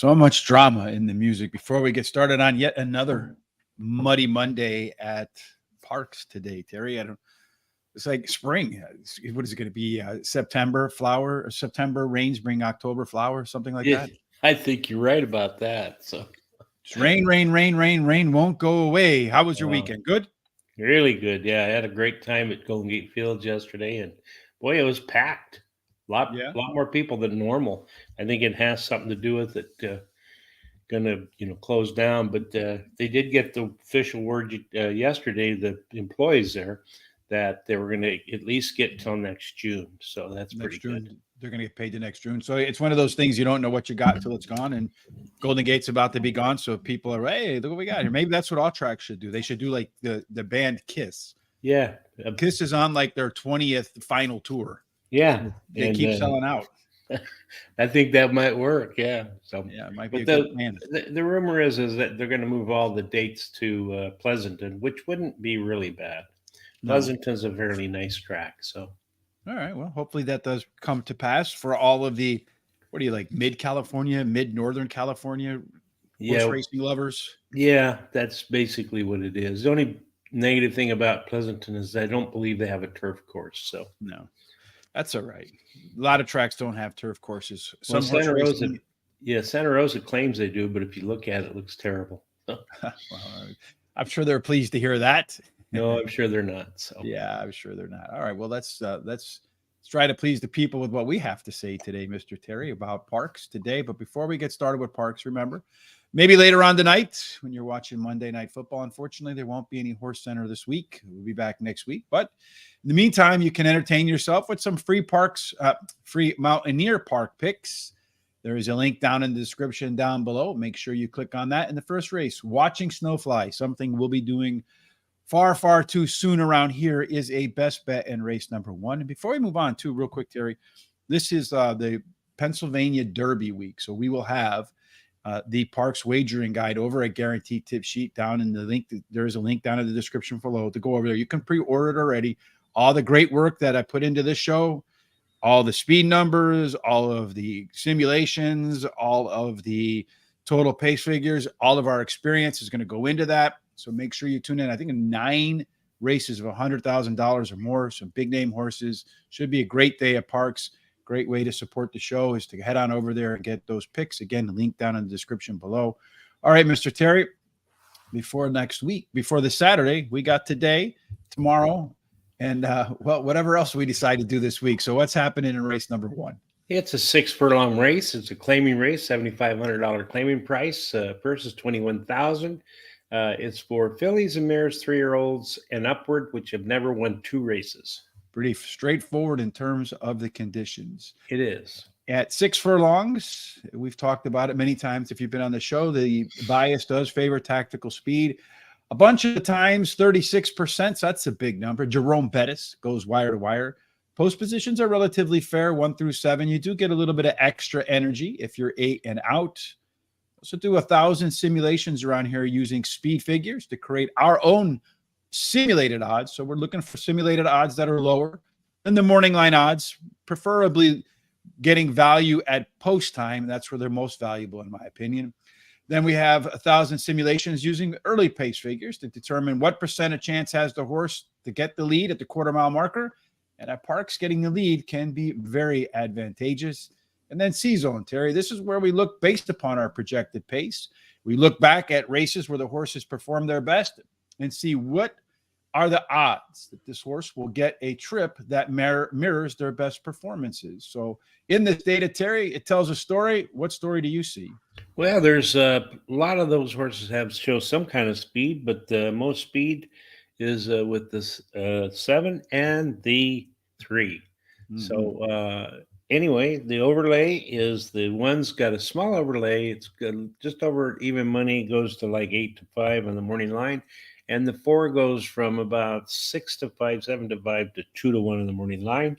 So much drama in the music. Before we get started on yet another muddy Monday at Parx today, Terry, I don't. It's like spring. What is it going to be? September flower, or September rains bring October flower, something like Yeah, that. I think you're right about that. So, Just rain, rain, rain, rain, rain won't go away. How was your uh, weekend? Good. really good. Yeah, I had a great time at Golden Gate Fields yesterday, and boy, it was packed. Yeah. Lot more people than normal. I think it has something to do with it gonna close down, but they did get the official word yesterday. The employees there that they were gonna at least get till next June. So that's Next pretty good. June, they're going to get paid the next June. So it's one of those things you don't know what you got until it's gone. And Golden Gate's about to be gone. So people are, hey, look what we got here. Maybe that's what all tracks should do. They should do like the band Kiss. Yeah, Kiss is on like their 20th final tour. yeah, They and keep selling out. I think that might work. Yeah. So, Yeah, it might be but a good plan. the rumor is that they're going to move all the dates to Pleasanton, which wouldn't be really bad. No. Pleasanton's a fairly nice track. So, All right. Well, hopefully that does come to pass for all of the, what do you like, mid California, mid Northern California horse yeah, racing lovers? yeah, that's basically what it is. The only negative thing about Pleasanton is I don't believe they have a turf course. So, No, that's all right. A lot of tracks don't have turf courses. well, Some horse racing. Santa Rosa claims they do, but if you look at it, it looks terrible. Well, I'm sure they're pleased to hear that. No, I'm sure they're not. So, Yeah, I'm sure they're not. All right. Well, let's try to please the people with what we have to say today, Mr. Terry, about Parx today. But before we get started with Parx, remember, maybe later on tonight when you're watching Monday Night Football, unfortunately, there won't be any Horse Center this week. We'll be back next week. But in the meantime, you can entertain yourself with some free free Mountaineer Park picks. There is a link down in the description down below. Make sure you click on that. In the first race, Watching Snowfly, something we'll be doing far, far too soon around here, is a best bet in race number 1. And before we move on, too, real quick, Terry, this is the Pennsylvania Derby week. So we will have the Parx wagering guide over at Guaranteed Tip Sheet down in the link. There is a link down in the description below to go over there. You can pre-order it already. All the great work that I put into this show, all the speed numbers, all of the simulations, all of the total pace figures, all of our experience is going to go into that. So make sure you tune in. I think 9 races of $100,000 or more, some big name horses. Should be a great day at Parx. Great way to support the show is to head on over there and get those picks. Again, the link down in the description below. All right, Mr. Terry, before next week, before the Saturday, we got today, tomorrow, and well, whatever else we decide to do this week. So what's happening in race number 1? it's a 6 furlong race. It's a claiming race, $7,500 claiming price. Purse is $21,000. It's for fillies and mares, 3-year-olds and upward, which have never won 2 races. Pretty straightforward in terms of the conditions. It is. At 6 furlongs, we've talked about it many times. If you've been on the show, the bias does favor tactical speed. A bunch of times, 36%. So that's a big number. Jerome Bettis goes wire to wire. Post positions are relatively fair, 1 through 7. You do get a little bit of extra energy if you're 8 and out. So do 1,000 simulations around here using speed figures to create our own simulated odds. So we're looking for simulated odds that are lower than the morning line odds, preferably getting value at post time. That's where they're most valuable, in my opinion. Then we have 1,000 simulations using early pace figures to determine what percent of chance has the horse to get the lead at the quarter-mile marker. And at Parx, getting the lead can be very advantageous. And then C-zone, Terry. This is where we look based upon our projected pace. We look back at races where the horses perform their best and see what are the odds that this horse will get a trip that mirrors their best performances. So in this data, Terry, it tells a story. What story do you see? Well, there's a lot of those horses show some kind of speed, but the most speed is with the 7 and the 3. Mm-hmm. So anyway, the overlay is the one's got a small overlay. It's just over even money, goes to like 8 to 5 on the morning line. And the 4 goes from about 6 to 5, 7 to 5 to 2 to 1 in the morning line.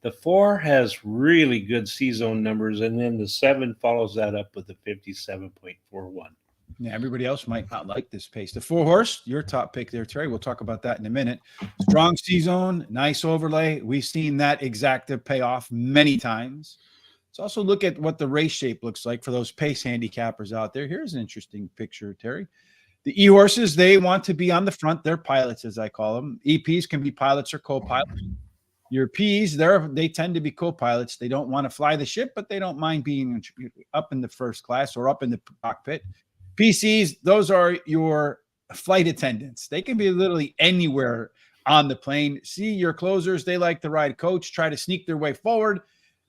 The 4 has really good C-zone numbers, and then the 7 follows that up with a 57.41. Yeah, everybody else might not like this pace. The 4 horse, your top pick there, Terry. We'll talk about that in a minute. Strong C-zone, nice overlay. We've seen that exacta pay off many times. Let's also look at what the race shape looks like for those pace handicappers out there. Here's an interesting picture, Terry. The E-horses, they want to be on the front. They're pilots, as I call them. EPs can be pilots or co-pilots. Your Ps, they tend to be co-pilots. They don't want to fly the ship, but they don't mind being up in the first class or up in the cockpit. PCs, those are your flight attendants. They can be literally anywhere on the plane. C, your closers, they like to ride coach, try to sneak their way forward.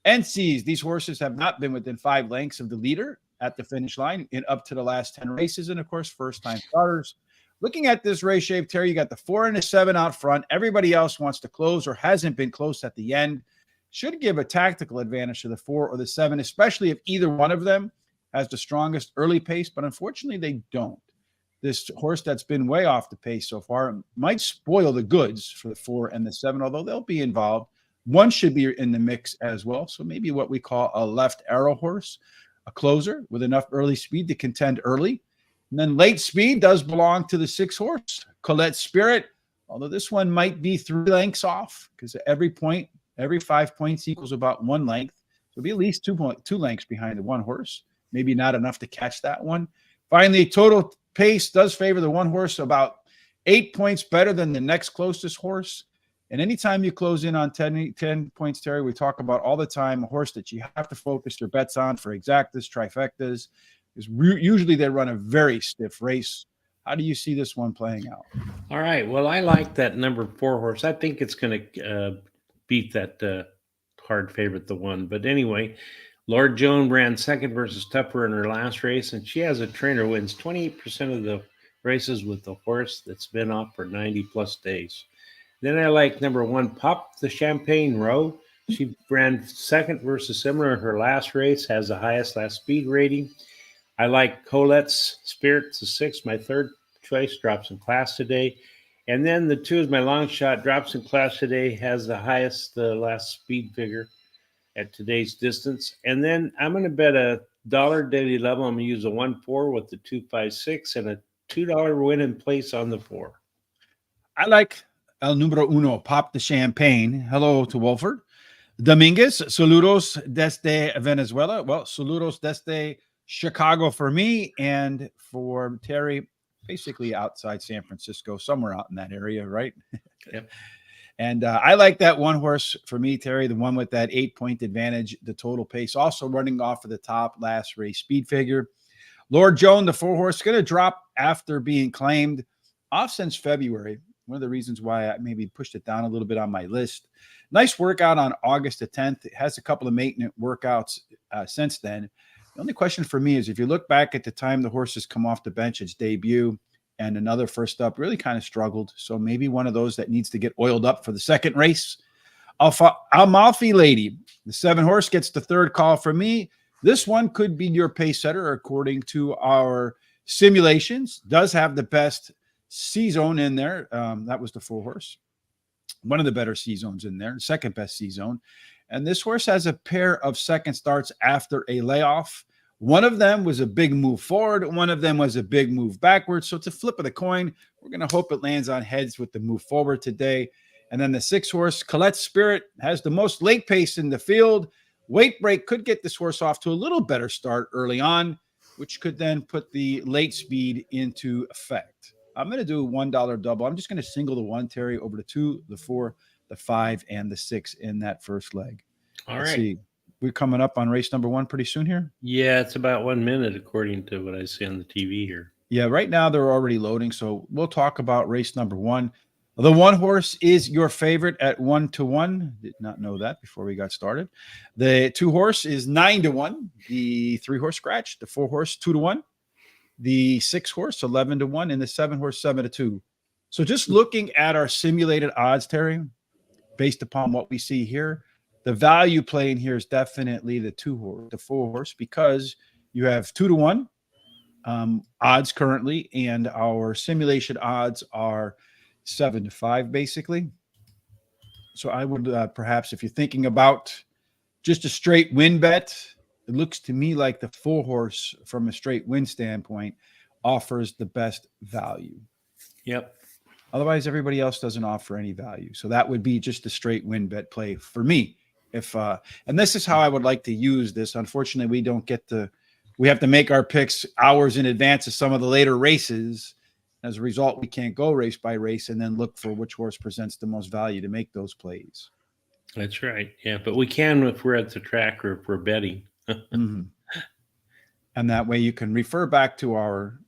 NCs, these horses have not been within 5 lengths of the leader at the finish line in up to the last 10 races. And of course, first-time starters. Looking at this race shape, Terry, you got the 4 and the 7 out front. Everybody else wants to close or hasn't been close at the end. Should give a tactical advantage to the 4 or the 7, especially if either one of them has the strongest early pace. But unfortunately, they don't. This horse that's been way off the pace so far might spoil the goods for the 4 and the 7, although they'll be involved. One should be in the mix as well. So maybe what we call a left arrow horse, a closer with enough early speed to contend early. And then late speed does belong to the 6 horse, Colette Spirit, although this one might be 3 lengths off because every 5 points equals about 1 length. So it'll be at least 2 lengths behind the 1 horse. Maybe not enough to catch that one. Finally, total pace does favor the 1 horse about 8 points better than the next closest horse. And anytime you close in on 10 points, Terry, we talk about all the time a horse that you have to focus your bets on for exactas, trifectas, because usually they run a very stiff race. How do you see this one playing out? All right. Well, I like that number 4 horse. I think it's going to beat that hard favorite, the 1. But anyway, Lord Joan ran second versus Tupper in her last race, and she has a trainer who wins 28% of the races with the horse that's been off for 90-plus days. Then I like number 1, Pop the Champagne Row. She ran second versus Similar in her last race, has the highest last speed rating. I like Colette's Spirit to 6, my third choice, drops in class today. And then the 2 is my long shot, drops in class today, has the highest last speed figure at today's distance. And then I'm going to bet a $1 daily level. I'm going to use a 1-4 with the 2-5-6 and a $2 win in place on the 4. I like El Numero Uno, Pop the Champagne. Hello to Wolford. Dominguez, saludos desde Venezuela. Well, saludos desde Chicago for me, and for Terry, basically outside San Francisco, somewhere out in that area, right? Yep. And I like that 1 horse for me, Terry, the one with that 8-point advantage, the total pace, also running off of the top last race speed figure. Lord Joan, the 4 horse, going to drop after being claimed off since February. One of the reasons why I maybe pushed it down a little bit on my list. Nice workout on August the 10th. It has a couple of maintenance workouts since then. The only question for me is if you look back at the time the horse has come off the bench, its debut, and another first up really kind of struggled. So maybe one of those that needs to get oiled up for the second race. Amalfi Lady, the 7 horse, gets the 3rd call for me. This one could be your pace setter according to our simulations. Does have the best C-zone in there. That was the 4 horse. One of the better C-zones in there, second best C-zone. And this horse has a pair of second starts after a layoff. One of them was a big move forward. One of them was a big move backwards. So it's a flip of the coin. We're going to hope it lands on heads with the move forward today. And then the 6 horse, Colette Spirit, has the most late pace in the field. Weight break could get this horse off to a little better start early on, which could then put the late speed into effect. I'm going to do a $1 double. I'm just going to single the 1, Terry, over the 2, the 4, the 5, and the 6 in that first leg. Let's see. We're coming up on race number 1 pretty soon here. Yeah, it's about 1 minute according to what I see on the TV here. Yeah, right now they're already loading, so we'll talk about race number 1. The 1 horse is your favorite at 1-1. Did not know that before we got started. The 2 horse is 9-1. The 3 horse scratch. The 4 horse 2-1. The 6 horse 11-1, and the 7 horse 7-2. So just looking at our simulated odds, Terry, based upon what we see here, the value play in here is definitely the 2 horse, the 4 horse, because you have 2-1 odds currently, and our simulation odds are 7-5 basically. So I would perhaps, if you're thinking about just a straight win bet, it looks to me like the 4 horse from a straight win standpoint offers the best value. Yep. Otherwise, everybody else doesn't offer any value. So that would be just a straight win bet play for me If and this is how I would like to use this. Unfortunately, we have to make our picks hours in advance of some of the later races. As a result, we can't go race by race and then look for which horse presents the most value to make those plays. That's right. Yeah, but we can if we're at the track or if we're betting. Mm-hmm. And that way you can refer back to our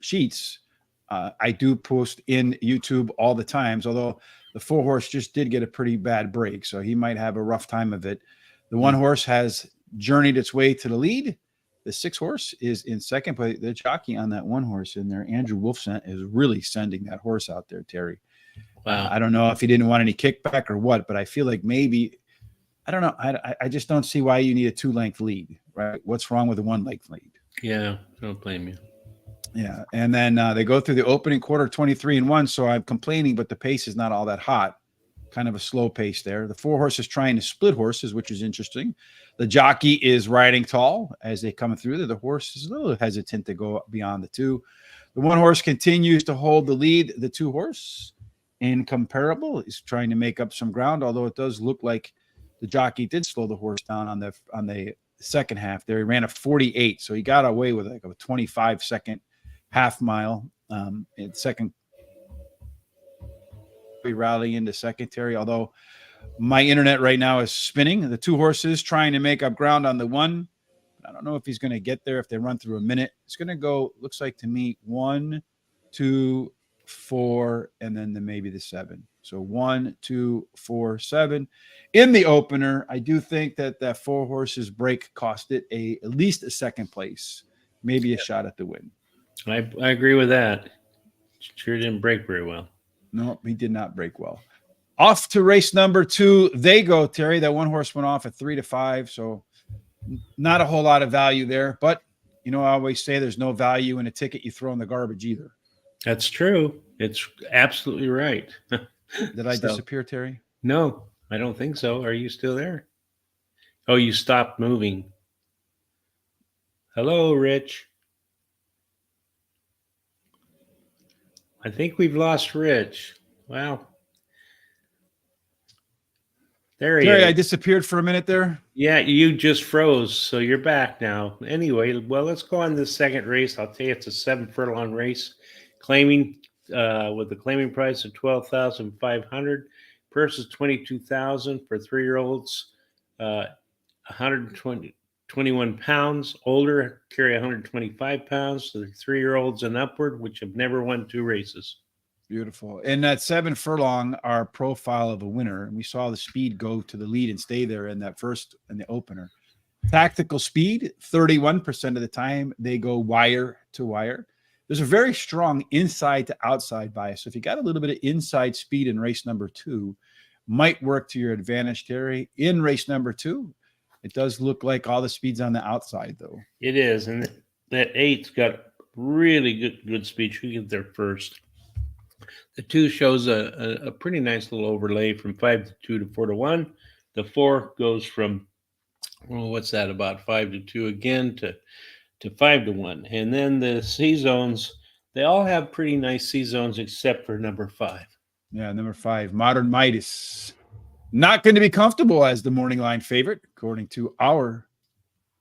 sheets. I do post in YouTube all the times, although the 4-horse just did get a pretty bad break, so he might have a rough time of it. The 1-horse has journeyed its way to the lead. The 6-horse is in second, but the jockey on that 1-horse in there, Andrew Wolfson, is really sending that horse out there, Terry. Wow. I don't know if he didn't want any kickback or what, but I feel like maybe, I don't know. I just don't see why you need a 2-length lead, right? What's wrong with a 1-length lead? Yeah, don't blame you. Yeah, and then they go through the opening quarter 23-1, so I'm complaining, but the pace is not all that hot. Kind of a slow pace there. The 4-horse is trying to split horses, which is interesting. The jockey is riding tall as they come through. The horse is a little hesitant to go beyond the 2. The 1-horse continues to hold the lead. The 2-horse, incomparable, is trying to make up some ground, although it does look like the jockey did slow the horse down on the second half there. He ran a 48, so he got away with like a 25-second half mile in second. We rally into secondary, although my internet right now is spinning. The 2 horses trying to make up ground on the 1. I don't know if he's going to get there if they run through a minute. It's going to go, looks like to me, 1, 2, 4, and then maybe the 7. So 1, 2, 4, 7. In the opener, I do think that 4-horse's break cost it at least a second place, maybe a shot at the win. I agree with that. Sure didn't break very well. No, he did not break well. Off to race number 2. They go, Terry. That 1-horse went off at 3-5, so not a whole lot of value there. But, I always say there's no value in a ticket you throw in the garbage either. That's true. It's absolutely right. Did I disappear, Terry? No, I don't think so. Are you still there? Oh, you stopped moving. Hello, Rich. I think we've lost Rich. Wow. There he is. Terry, I disappeared for a minute there. Yeah, you just froze, so you're back now. Anyway, well, let's go on this second race. I'll tell you, it's a 7-furlong race, claiming with the claiming price of $12,500. Purse is $22,000 for 3-year-olds, 121 pounds. Older carry 125 pounds. So the 3-year-olds and upward, which have never won 2 races. Beautiful. And that 7 furlong, our profile of a winner. And we saw the speed go to the lead and stay there in that first in the opener. Tactical speed, 31% of the time they go wire to wire. There's a very strong inside to outside bias. So if you got a little bit of inside speed in race number 2, might work to your advantage, Terry. In race number 2, it does look like all the speed's on the outside, though. It is, and that 8's got really good speed. She get there first. The 2 shows a pretty nice little overlay from 5-2 to 4-1. The 4 goes from, well, what's that, about 5-2 again to 5-1. And then the C zones, they all have pretty nice C zones except for number 5. Yeah, number 5, Modern Midas. Not going to be comfortable as the morning line favorite, according to our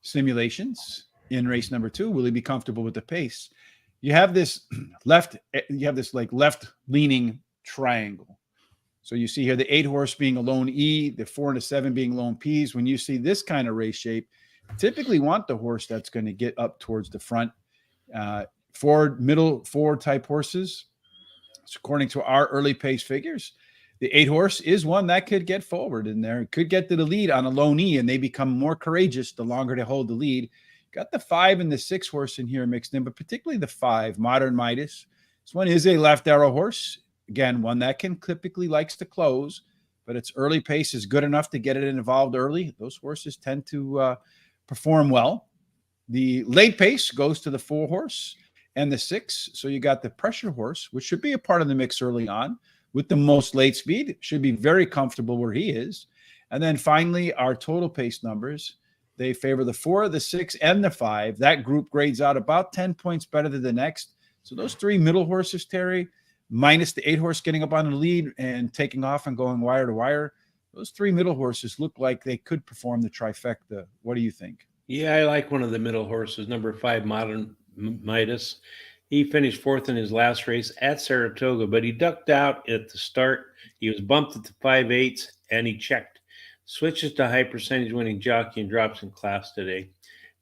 simulations in race number 2. Will he be comfortable with the pace? You have this left leaning triangle. So you see here the 8-horse being a lone E, the 4 and the 7 being lone Ps. When you see this kind of race shape, typically want the horse that's going to get up towards the front. Middle forward type horses. So according to our early pace figures, the 8-horse is one that could get forward in there, could get to the lead on a lone E, and they become more courageous the longer they hold the lead. Got the 5 and the 6-horse in here mixed in, but particularly the 5, Modern Midas. This one is a left arrow horse. Again, one that can typically likes to close, but its early pace is good enough to get it involved early. Those horses tend to perform well. The late pace goes to the 4-horse and the 6. So you got the pressure horse, which should be a part of the mix early on with the most late speed. Should be very comfortable where he is. And then finally, our total pace numbers. They favor the 4, the 6, and the 5. That group grades out about 10 points better than the next. So those 3 middle horses, Terry, minus the 8-horse getting up on the lead and taking off and going wire to wire, those three middle horses look like they could perform the trifecta. What do you think? Yeah, I like one of the middle horses, number 5, Modern Midas. He finished fourth in his last race at Saratoga, but he ducked out at the start. He was bumped at the 5/8, and he checked. Switches to high percentage winning jockey and drops in class today.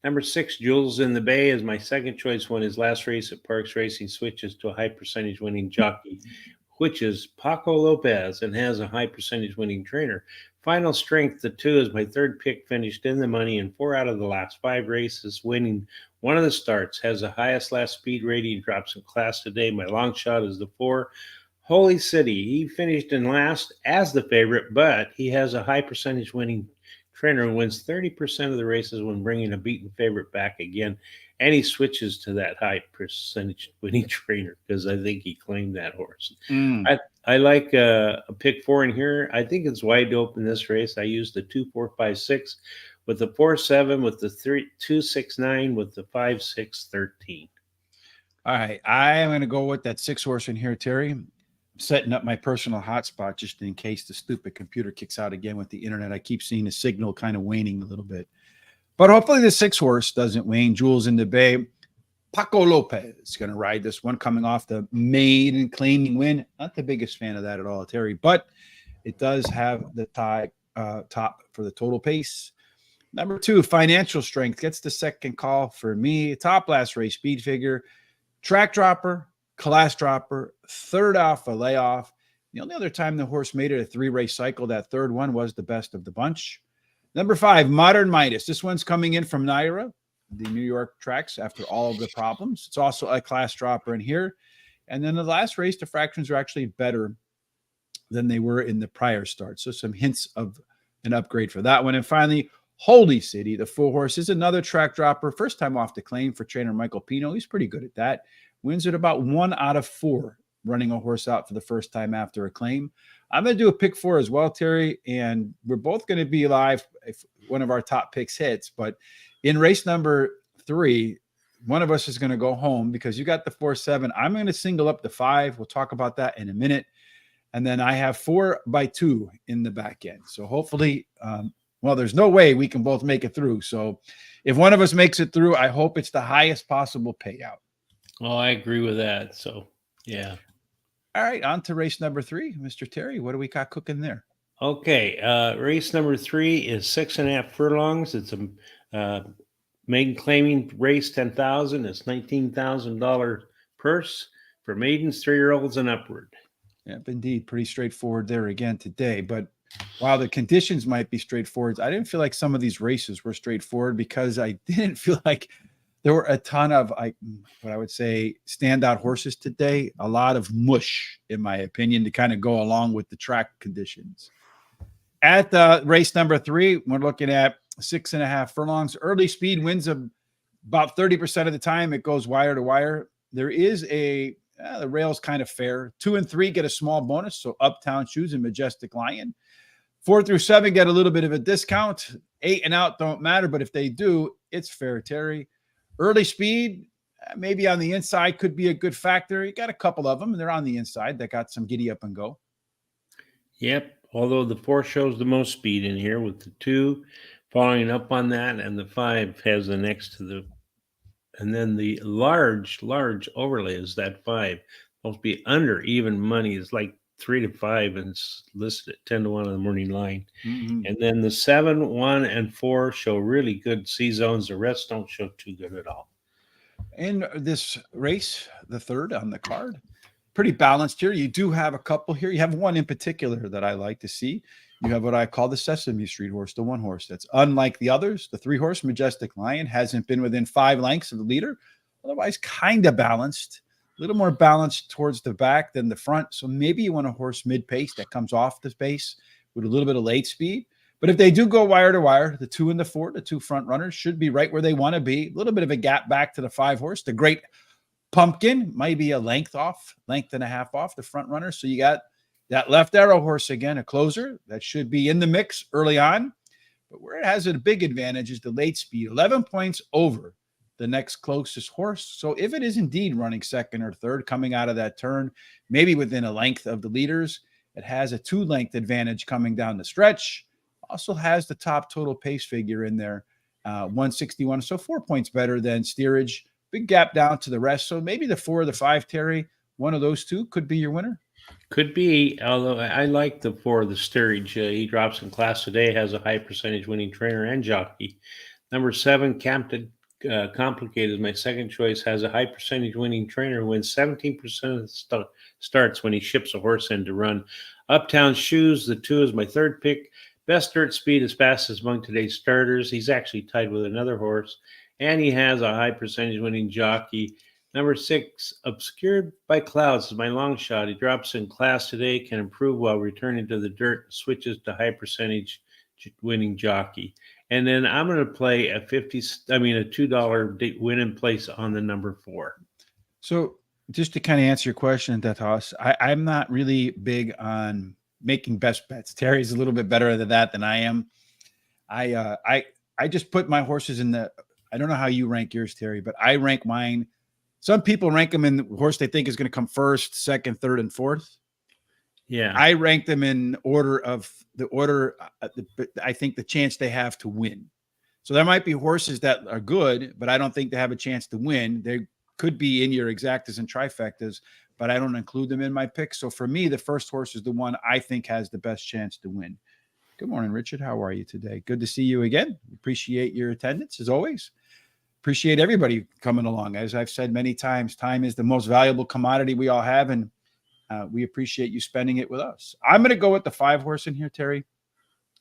Number 6, Jules in the Bay, is my second choice. Won his last race at Parx Racing, switches to a high percentage winning jockey, which is Paco Lopez, and has a high percentage winning trainer. Final Strength, the 2, is my third pick, finished in the money in 4 out of the last 5 races, winning one of the starts, has the highest last speed rating, drops in class today. My long shot is the 4, Holy City. He finished in last as the favorite, but he has a high percentage winning trainer and wins 30% of the races when bringing a beaten favorite back again. And he switches to that high percentage winning trainer because I think he claimed that horse. I like a pick 4 in here. I think it's wide open this race. I used the 2, 4, 5, 6 with the 4, 7, with the 3, 2, 6, 9, with the 5, 6, 13. All right. I am going to go with that 6 horse in here, Terry. I'm setting up my personal hotspot just in case the stupid computer kicks out again with the internet. I keep seeing the signal kind of waning a little bit. But hopefully the 6 horse doesn't wane. Jules in the Bay. Paco Lopez is going to ride this one coming off the maiden claiming win. Not the biggest fan of that at all, Terry, but it does have the top for the total pace. Number 2, Financial Strength gets the second call for me. Top last race speed figure, track dropper, class dropper, third off a layoff. The only other time the horse made it a 3-race cycle, that third one was the best of the bunch. Number 5, Modern Midas. This one's coming in from Naira, the New York tracks, after all of the problems. It's also a class dropper in here. And then the last race, the fractions are actually better than they were in the prior start. So some hints of an upgrade for that one. And finally, Holy City, the 4 horse, is another track dropper. First time off the claim for trainer Michael Pino. He's pretty good at that. Wins at about 1 out of 4 running a horse out for the first time after a claim. I'm going to do a pick 4 as well, Terry, and we're both going to be live if one of our top picks hits. But in race number 3, one of us is going to go home because you got the 4, 7. I'm going to single up the 5. We'll talk about that in a minute. And then I have 4 by 2 in the back end. So hopefully, well, there's no way we can both make it through. So if one of us makes it through, I hope it's the highest possible payout. Oh, I agree with that. So, yeah. All right, on to race number 3. Mr. Terry, what do we got cooking there? Okay, race number 3 is 6.5 furlongs. It's a maiden claiming race, 10,000. It's $19,000 purse for maidens, 3-year-olds and upward. Yep, indeed, pretty straightforward there again today. But while the conditions might be straightforward, I didn't feel like some of these races were straightforward because I didn't feel like there were a ton of, what I would say, standout horses today. A lot of mush, in my opinion, to kind of go along with the track conditions. At race number 3, we're looking at 6.5 furlongs. Early speed wins about 30% of the time. It goes wire to wire. There is the rail's kind of fair. 2 and 3 get a small bonus, so Uptown Shoes and Majestic Lion. 4 through 7 get a little bit of a discount. 8 and out don't matter, but if they do, it's fair, Terry. Early speed, maybe on the inside, could be a good factor. You got a couple of them, and they're on the inside that got some giddy up and go. Yep, although the 4 shows the most speed in here, with the 2 following up on that, and the 5 has the next to the, and then the large overlay is that 5. Supposed to be under even money. It's like 3 to 5 and it's listed at 10 to 1 on the morning line. Mm-hmm. And then the 7, 1, and 4 show really good C zones. The rest don't show too good at all. In this race, the 3rd on the card, pretty balanced here. You do have a couple here. You have one in particular that I like to see. You have what I call the Sesame Street horse, the 1 horse that's unlike the others. The 3 horse Majestic Lion hasn't been within 5 lengths of the leader. Otherwise, kind of balanced. A little more balanced towards the back than the front. So maybe you want a horse mid-pace that comes off the pace with a little bit of late speed. But if they do go wire to wire, the 2 and the 4, the 2 front runners should be right where they want to be. A little bit of a gap back to the 5 horse. The Great Pumpkin might be a length and a half off the front runner. So you got that Left Arrow horse again, a closer that should be in the mix early on. But where it has a big advantage is the late speed, 11 points over the next closest horse. So if it is indeed running second or third, coming out of that turn, maybe within a length of the leaders, It has a 2-length advantage coming down the stretch. Also has the top total pace figure in there, 161. So 4 points better than Steerage. Big gap down to the rest. So maybe the 4 or the 5, Terry, one of those two could be your winner. Could be, although I like the 4, the Sturridge. He drops in class today, has a high percentage winning trainer and jockey. Number 7, Campton Complicated is my second choice, has a high percentage winning trainer, wins 17% of the starts when he ships a horse in to run. Uptown Shoes, the 2 is my third pick. Best dirt speed as fast as among today's starters. He's actually tied with another horse, and he has a high percentage winning jockey. Number 6, Obscured by Clouds is my long shot. He drops in class today, can improve while returning to the dirt, switches to high percentage winning jockey. And then I'm going to play a $2 win in place on the number 4. So just to kind of answer your question, Datos, I'm not really big on making best bets. Terry's a little bit better at that than I am. I just put my horses in the, I don't know how you rank yours, Terry, but I rank mine. Some people rank them in the horse they think is going to come first, second, third, and fourth. Yeah. I rank them in order I think the chance they have to win. So there might be horses that are good, but I don't think they have a chance to win. They could be in your exactas and trifectas, but I don't include them in my picks. So for me, the first horse is the one I think has the best chance to win. Good morning, Richard. How are you today? Good to see you again. Appreciate your attendance as always. Appreciate everybody coming along. As I've said many times, time is the most valuable commodity we all have, and we appreciate you spending it with us. I'm going to go with the 5 horse in here, Terry.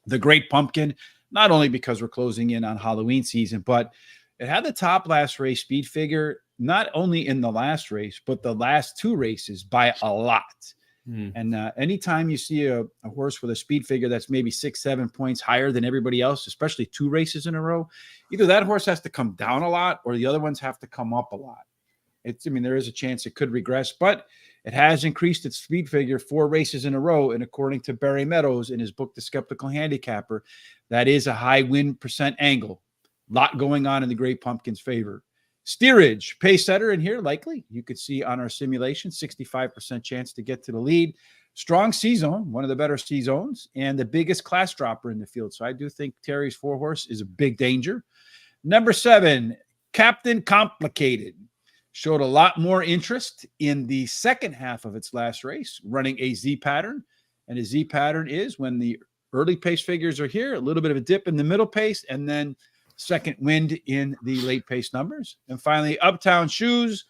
The Great Pumpkin, not only because we're closing in on Halloween season, but it had the top last race speed figure, not only in the last race, but the last 2 races by a lot. And anytime you see a horse with a speed figure that's maybe 6-7 points higher than everybody else, especially 2 races in a row, either that horse has to come down a lot or the other ones have to come up a lot. There is a chance it could regress, but it has increased its speed figure 4 races in a row. And according to Barry Meadows in his book, The Skeptical Handicapper, that is a high win percent angle. A lot going on in the Great Pumpkin's favor. Steerage, pace setter in here, likely. You could see on our simulation, 65% chance to get to the lead. Strong C-zone, one of the better C-zones, and the biggest class dropper in the field. So I do think Terry's 4 horse is a big danger. Number 7, Captain Complicated. Showed a lot more interest in the second half of its last race, running a Z pattern. And a Z pattern is when the early pace figures are here, a little bit of a dip in the middle pace, and then second wind in the late pace numbers. And finally, Uptown Shoes.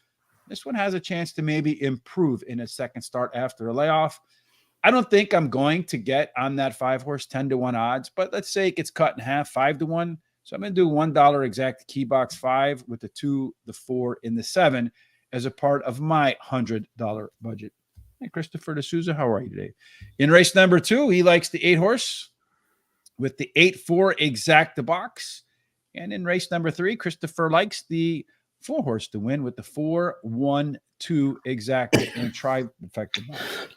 This one has a chance to maybe improve in a second start after a layoff. I don't think I'm going to get on that 5 horse 10-1 odds, but let's say it gets cut in half, 5-1. So I'm going to do $1 exact key box 5 with the 2, the 4, and the 7 as a part of my $100 budget. Hey, Christopher D'Souza, how are you today? In race number 2, he likes the 8 horse with the 8-4 exact box. And in race number 3, Christopher likes the 4 horse to win with the 4-1-2 exact and trifecta box.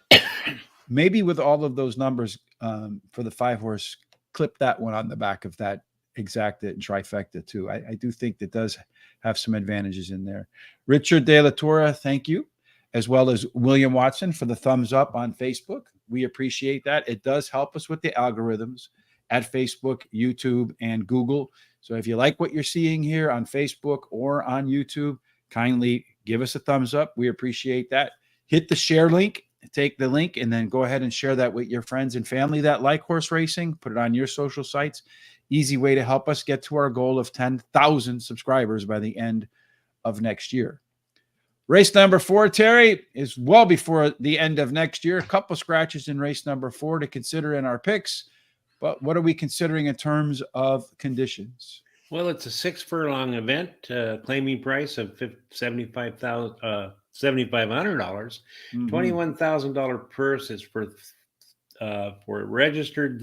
Maybe with all of those numbers for the 5 horse, clip that one on the back of that exacta and trifecta too. I do think that does have some advantages in there. Richard De La Torre, thank you, as well as William Watson for the thumbs up on Facebook. We appreciate that. It does help us with the algorithms at Facebook, YouTube, and Google. So if you like what you're seeing here on Facebook or on YouTube, kindly give us a thumbs up. We appreciate that. Hit the share link, take the link, and then go ahead and share that with your friends and family that like horse racing. Put it on your social sites. Easy way to help us get to our goal of 10,000 subscribers by the end of next year. Race number 4, Terry, is well before the end of next year. A couple scratches in race number 4 to consider in our picks. But what are we considering in terms of conditions? Well, it's a 6 furlong event, claiming price of $7,500, $21,000 purse is for registered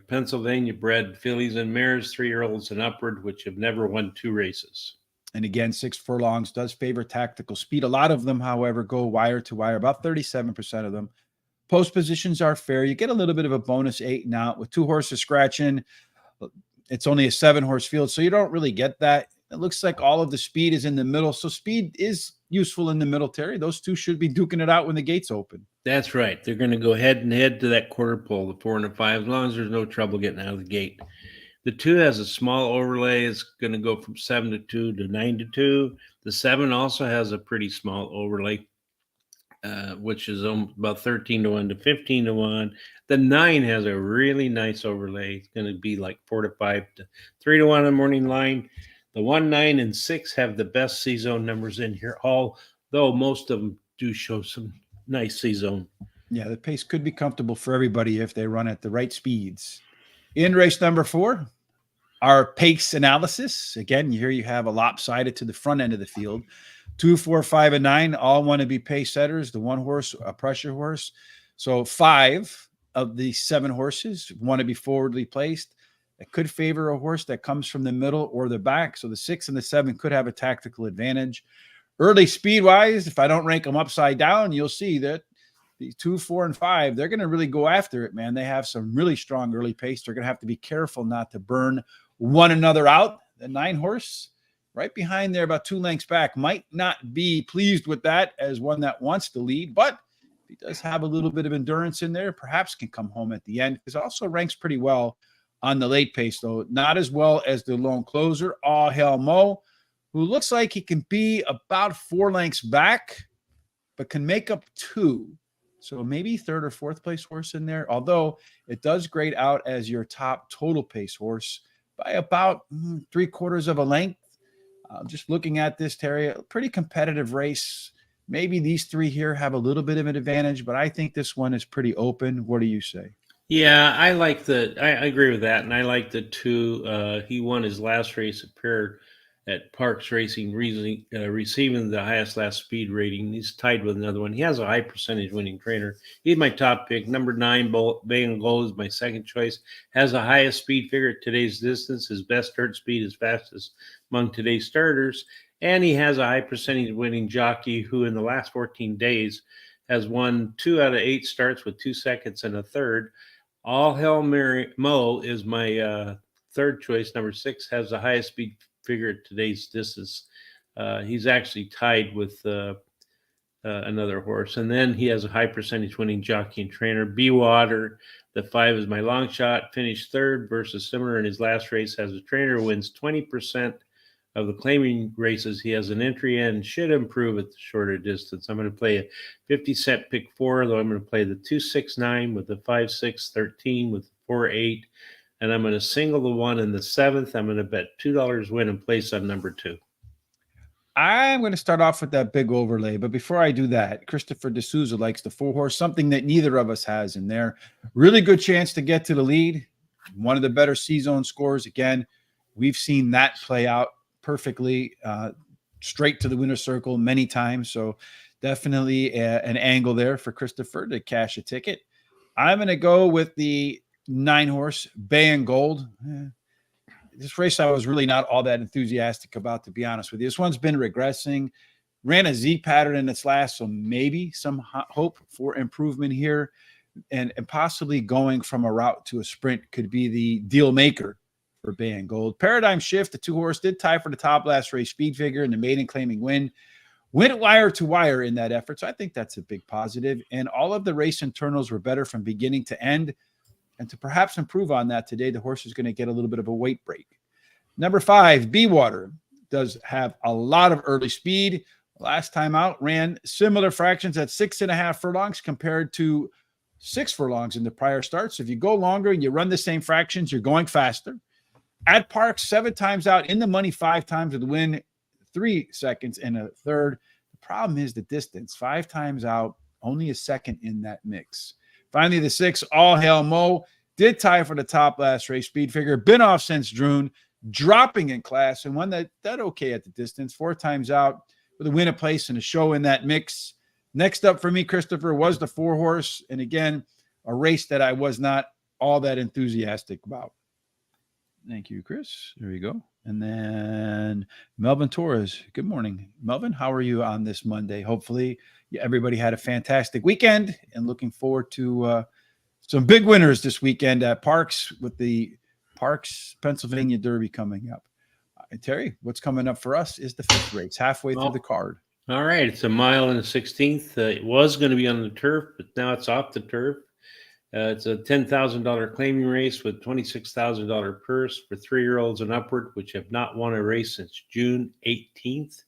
Pennsylvania bred fillies and mares, 3-year-olds and upward, which have never won 2 races. And again, 6 furlongs does favor tactical speed. A lot of them, however, go wire to wire, about 37% of them. Post positions are fair. You get a little bit of a bonus 8 and out with 2 horses scratching. It's only a 7 horse field, so you don't really get that. It looks like all of the speed is in the middle. So speed is useful in the middle, Terry. Those two should be duking it out when the gates open. That's right. They're going to go head and head to that quarter pole, the 4 and the 5, as long as there's no trouble getting out of the gate. The 2 has a small overlay. It's going to go from 7 to 2 to 9 to 2. The 7 also has a pretty small overlay, which is about 13 to 1 to 15 to 1. The 9 has a really nice overlay. It's going to be like 4 to 5 to 3 to 1 on the morning line. The 1, 9, and 6 have the best C-zone numbers in here, although most of them do show some nice C-zone. Yeah, the pace could be comfortable for everybody if they run at the right speeds. In race number 4, our pace analysis. Again, here you have a lopsided to the front end of the field. 2, 4, 5, and 9 all want to be pace setters. The 1 horse, a pressure horse. So 5 of the 7 horses want to be forwardly placed. It could favor a horse that comes from the middle or the back. So the 6 and the 7 could have a tactical advantage. Early speed-wise, if I don't rank them upside down, you'll see that the 2, 4, and 5, they're going to really go after it, man. They have some really strong early pace. They're going to have to be careful not to burn one another out. The 9 horse, right behind there, about 2 lengths back, might not be pleased with that as one that wants to lead, but he does have a little bit of endurance in there, perhaps can come home at the end. It also ranks pretty well on the late pace, though. Not as well as the lone closer, All Hell Mo, who looks like he can be about 4 lengths back, but can make up 2. So maybe 3rd or 4th place horse in there, although it does grade out as your top total pace horse by about 3/4 of a length. Just looking at this, Terry, a pretty competitive race. Maybe these 3 here have a little bit of an advantage, but I think this one is pretty open. What do you say? Yeah, I agree with that, and I like the 2. He won his last race at Parx Racing, receiving the highest last speed rating. He's tied with another one. He has a high percentage winning trainer. He's my top pick. Number 9, Bay and Gold is my second choice. Has the highest speed figure at today's distance. His best start speed is fastest among today's starters. And he has a high percentage winning jockey who in the last 14 days has won 2 out of 8 starts with 2 seconds and a third. All Hell Mo is my third choice. Number 6 has the highest speed figure at today's distance. He's actually tied with another horse. And then he has a high percentage winning jockey and trainer. Be Water, the 5 is my long shot, finished 3rd versus similar in his last race. Has a trainer, wins 20% of the claiming races. He has an entry in, should improve at the shorter distance. I'm going to play a 50-cent pick 4, though I'm going to play the 2-6-9 with the 5-6-13 with 4-8. And I'm going to single the 1 in the 7th. I'm going to bet $2 win and place on number 2. I'm going to start off with that big overlay. But before I do that, Christopher D'Souza likes the 4 horse, something that neither of us has in there. Really good chance to get to the lead. One of the better C-zone scores. Again, we've seen that play out perfectly, straight to the winner's circle many times. So definitely an angle there for Christopher to cash a ticket. I'm going to go with the 9 horse, Bay and Gold. This race I was really not all that enthusiastic about, to be honest with you. This one's been regressing, ran a Z pattern in its last, so maybe some hope for improvement here, and possibly going from a route to a sprint could be the deal maker for Bay and Gold. Paradigm Shift, the 2 horse, did tie for the top last race speed figure and the maiden claiming win. Went wire to wire in that effort, so I think that's a big positive. And all of the race internals were better from beginning to end. And to perhaps improve on that today, the horse is going to get a little bit of a weight break. Number 5, Be Water, does have a lot of early speed. Last time out, ran similar fractions at 6.5 furlongs compared to 6 furlongs in the prior starts. So if you go longer and you run the same fractions, you're going faster. At Parx, 7 times out, in the money 5 times with the win, 3 seconds and a third. The problem is the distance. 5 times out, only a second in that mix. Finally, the 6, All Hell Mo, did tie for the top last race speed figure. Been off since June, dropping in class, and one that okay at the distance. 4 times out with a win, a place, and a show in that mix. Next up for me, Christopher, was the 4 horse. And again, a race that I was not all that enthusiastic about. Thank you, Chris. There you go. And then Melvin Torres. Good morning, Melvin. How are you on this Monday? Hopefully everybody had a fantastic weekend, and looking forward to some big winners this weekend at Parx with the Parx Pennsylvania Derby coming up. Terry, what's coming up for us is the 5th race, halfway through the card. All right, it's a mile and a 16th. It was going to be on the turf, but now it's off the turf. It's a $10,000 claiming race with $26,000 purse for 3-year-olds and upward, which have not won a race since June 18th,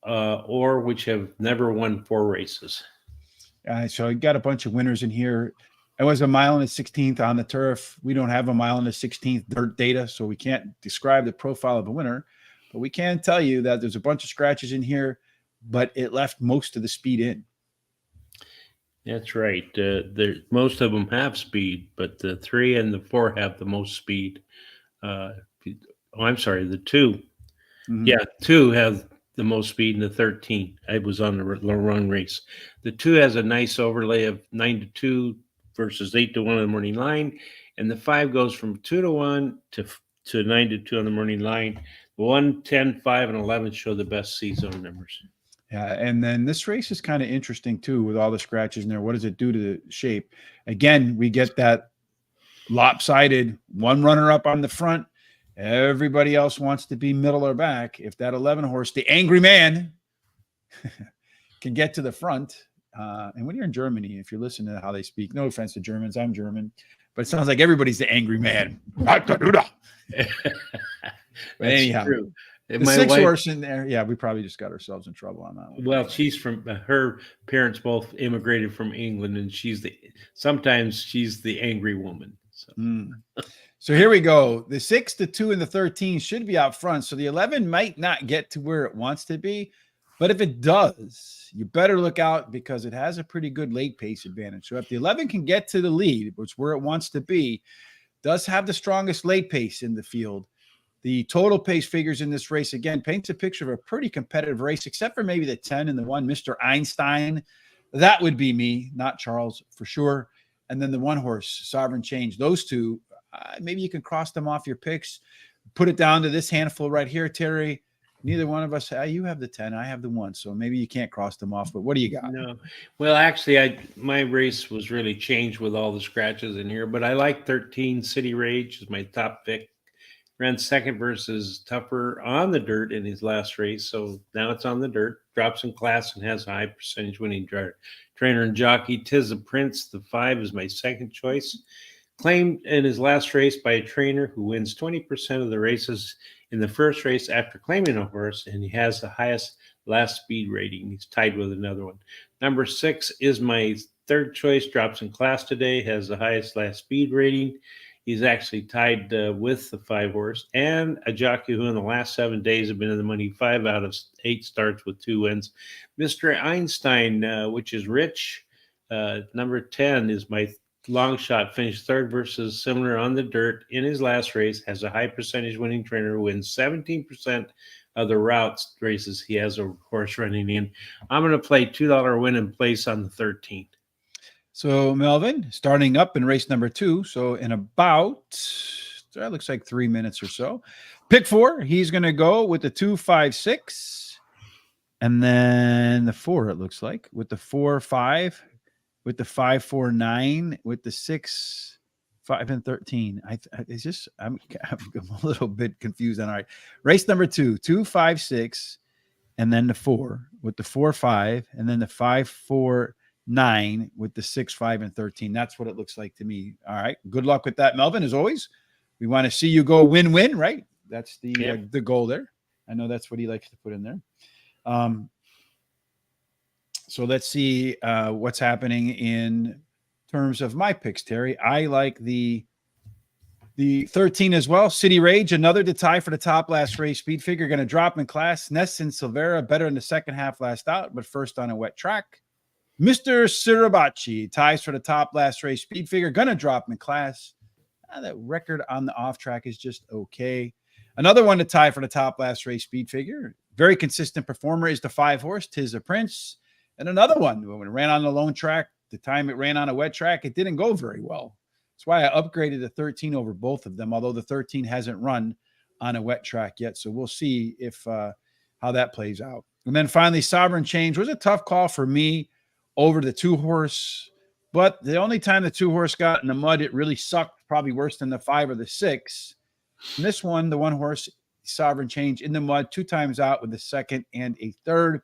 or which have never won 4 races. So I got a bunch of winners in here. It was a mile and a 16th on the turf. We don't have a mile and a 16th dirt data, so we can't describe the profile of a winner. But we can tell you that there's a bunch of scratches in here, but it left most of the speed in. That's right. Most of them have speed, but the 3 and the 4 have the most speed. I'm sorry, the 2. Mm-hmm. Yeah, 2 have the most speed, and the 13. I was on the wrong race. The 2 has a nice overlay of 9-2 versus 8-1 on the morning line, and the 5 goes from 2-1 to 9-2 on the morning line. 1, 10, 5, and 11 show the best C-zone numbers. Yeah, and then this race is kind of interesting too with all the scratches in there. What does it do to the shape? Again, we get that lopsided one runner up on the front. Everybody else wants to be middle or back. If that 11 horse, the angry man, can get to the front, and when you're in Germany, if you're listening to how they speak, no offense to Germans, I'm German, but it sounds like everybody's the angry man. But anyhow, true. The 6 horse in there, yeah, we probably just got ourselves in trouble on that one. Well, she's from her parents both immigrated from England, and sometimes she's the angry woman. So. So here we go. The 6, the 2, and the 13 should be out front. So the 11 might not get to where it wants to be, but if it does, you better look out because it has a pretty good late pace advantage. So if the 11 can get to the lead, which is where it wants to be, does have the strongest late pace in the field. The total pace figures in this race, again, paints a picture of a pretty competitive race, except for maybe the 10 and the 1, Mr. Einstein. That would be me, not Charles, for sure. And then the 1 horse, Sovereign Change. Those 2, maybe you can cross them off your picks. Put it down to this handful right here, Terry. Neither one of us, you have the 10, I have the 1. So maybe you can't cross them off, but what do you got? No. Well, actually, my race was really changed with all the scratches in here, but I like 13 City Rage is my top pick. Ran second versus Tougher on the dirt in his last race. So now it's on the dirt, drops in class and has a high percentage winning trainer and jockey. Tis the Prince, the 5 is my second choice. Claimed in his last race by a trainer who wins 20% of the races in the first race after claiming a horse, and he has the highest last speed rating. He's tied with another one. Number 6 is my third choice, drops in class today, has the highest last speed rating. He's actually tied with the 5 horse and a jockey who in the last 7 days have been in the money 5 out of 8 starts with 2 wins. Mr. Einstein, which is rich. Number 10 is my long shot, finished third versus similar on the dirt in his last race, has a high percentage winning trainer who wins 17% of the routes races he has a horse running in. I'm going to play $2 win in place on the 13th. So Melvin, starting up in race number 2. So in about, that looks like 3 minutes or so. Pick 4, he's going to go with the 2, 5, 6. And then the 4, it looks like, with the 4, 5, with the 5, 4, 9, with the 6, 5, and 13. It's just, I'm a little bit confused on. All right. Race number 2, 2, 5, 6, and then the 4 with the 4, 5, and then the 5, 4, 9 with the 6, 5, and 13. That's what it looks like to me. All right. Good luck with that, Melvin. As always, we want to see you go win-win, right? That's the goal there. I know that's what he likes to put in there. So let's see what's happening in terms of my picks, Terry. I like the 13 as well. City Rage, another to tie for the top last race. Speed figure going to drop in class. Ness and Silvera better in the second half last out, but first on a wet track. Mr. Sirabachi ties for the top last race. Speed figure going to drop in class. That record on the off track is just okay. Another one to tie for the top last race. Speed figure. Very consistent performer is the 5 horse, Tis the Prince. And another one, when it ran on the lone track, the time it ran on a wet track, it didn't go very well. That's why I upgraded the 13 over both of them, although the 13 hasn't run on a wet track yet. So we'll see if how that plays out. And then finally, Sovereign Change was a tough call for me over the 2 horse. But the only time the 2 horse got in the mud, it really sucked, probably worse than the 5 or the 6. And this one, the 1 horse, Sovereign Change in the Mud, 2 times out with a second and a third.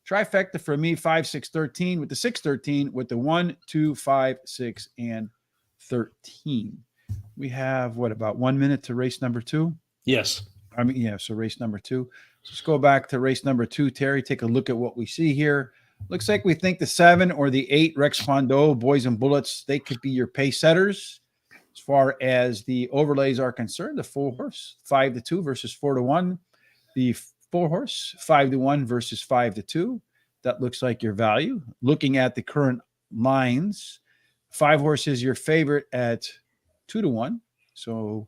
Trifecta for me, 5, 6, 13 with the 6, 13 with the 1, 2, 5, 6, and 13. We have what, about 1 minute to race number 2? Yes. I mean, yeah, so race number 2. So let's go back to race number 2, Terry. Take a look at what we see here. Looks like we think the 7 or the 8 Rex Kwando, Boys and Bullets, they could be your pace setters. As far as the overlays are concerned, the 4 horse, 5-2 versus 4-1. The 4 horse, 5-1 versus 5-2. That looks like your value. Looking at the current lines, 5 horse is your favorite at 2-1. So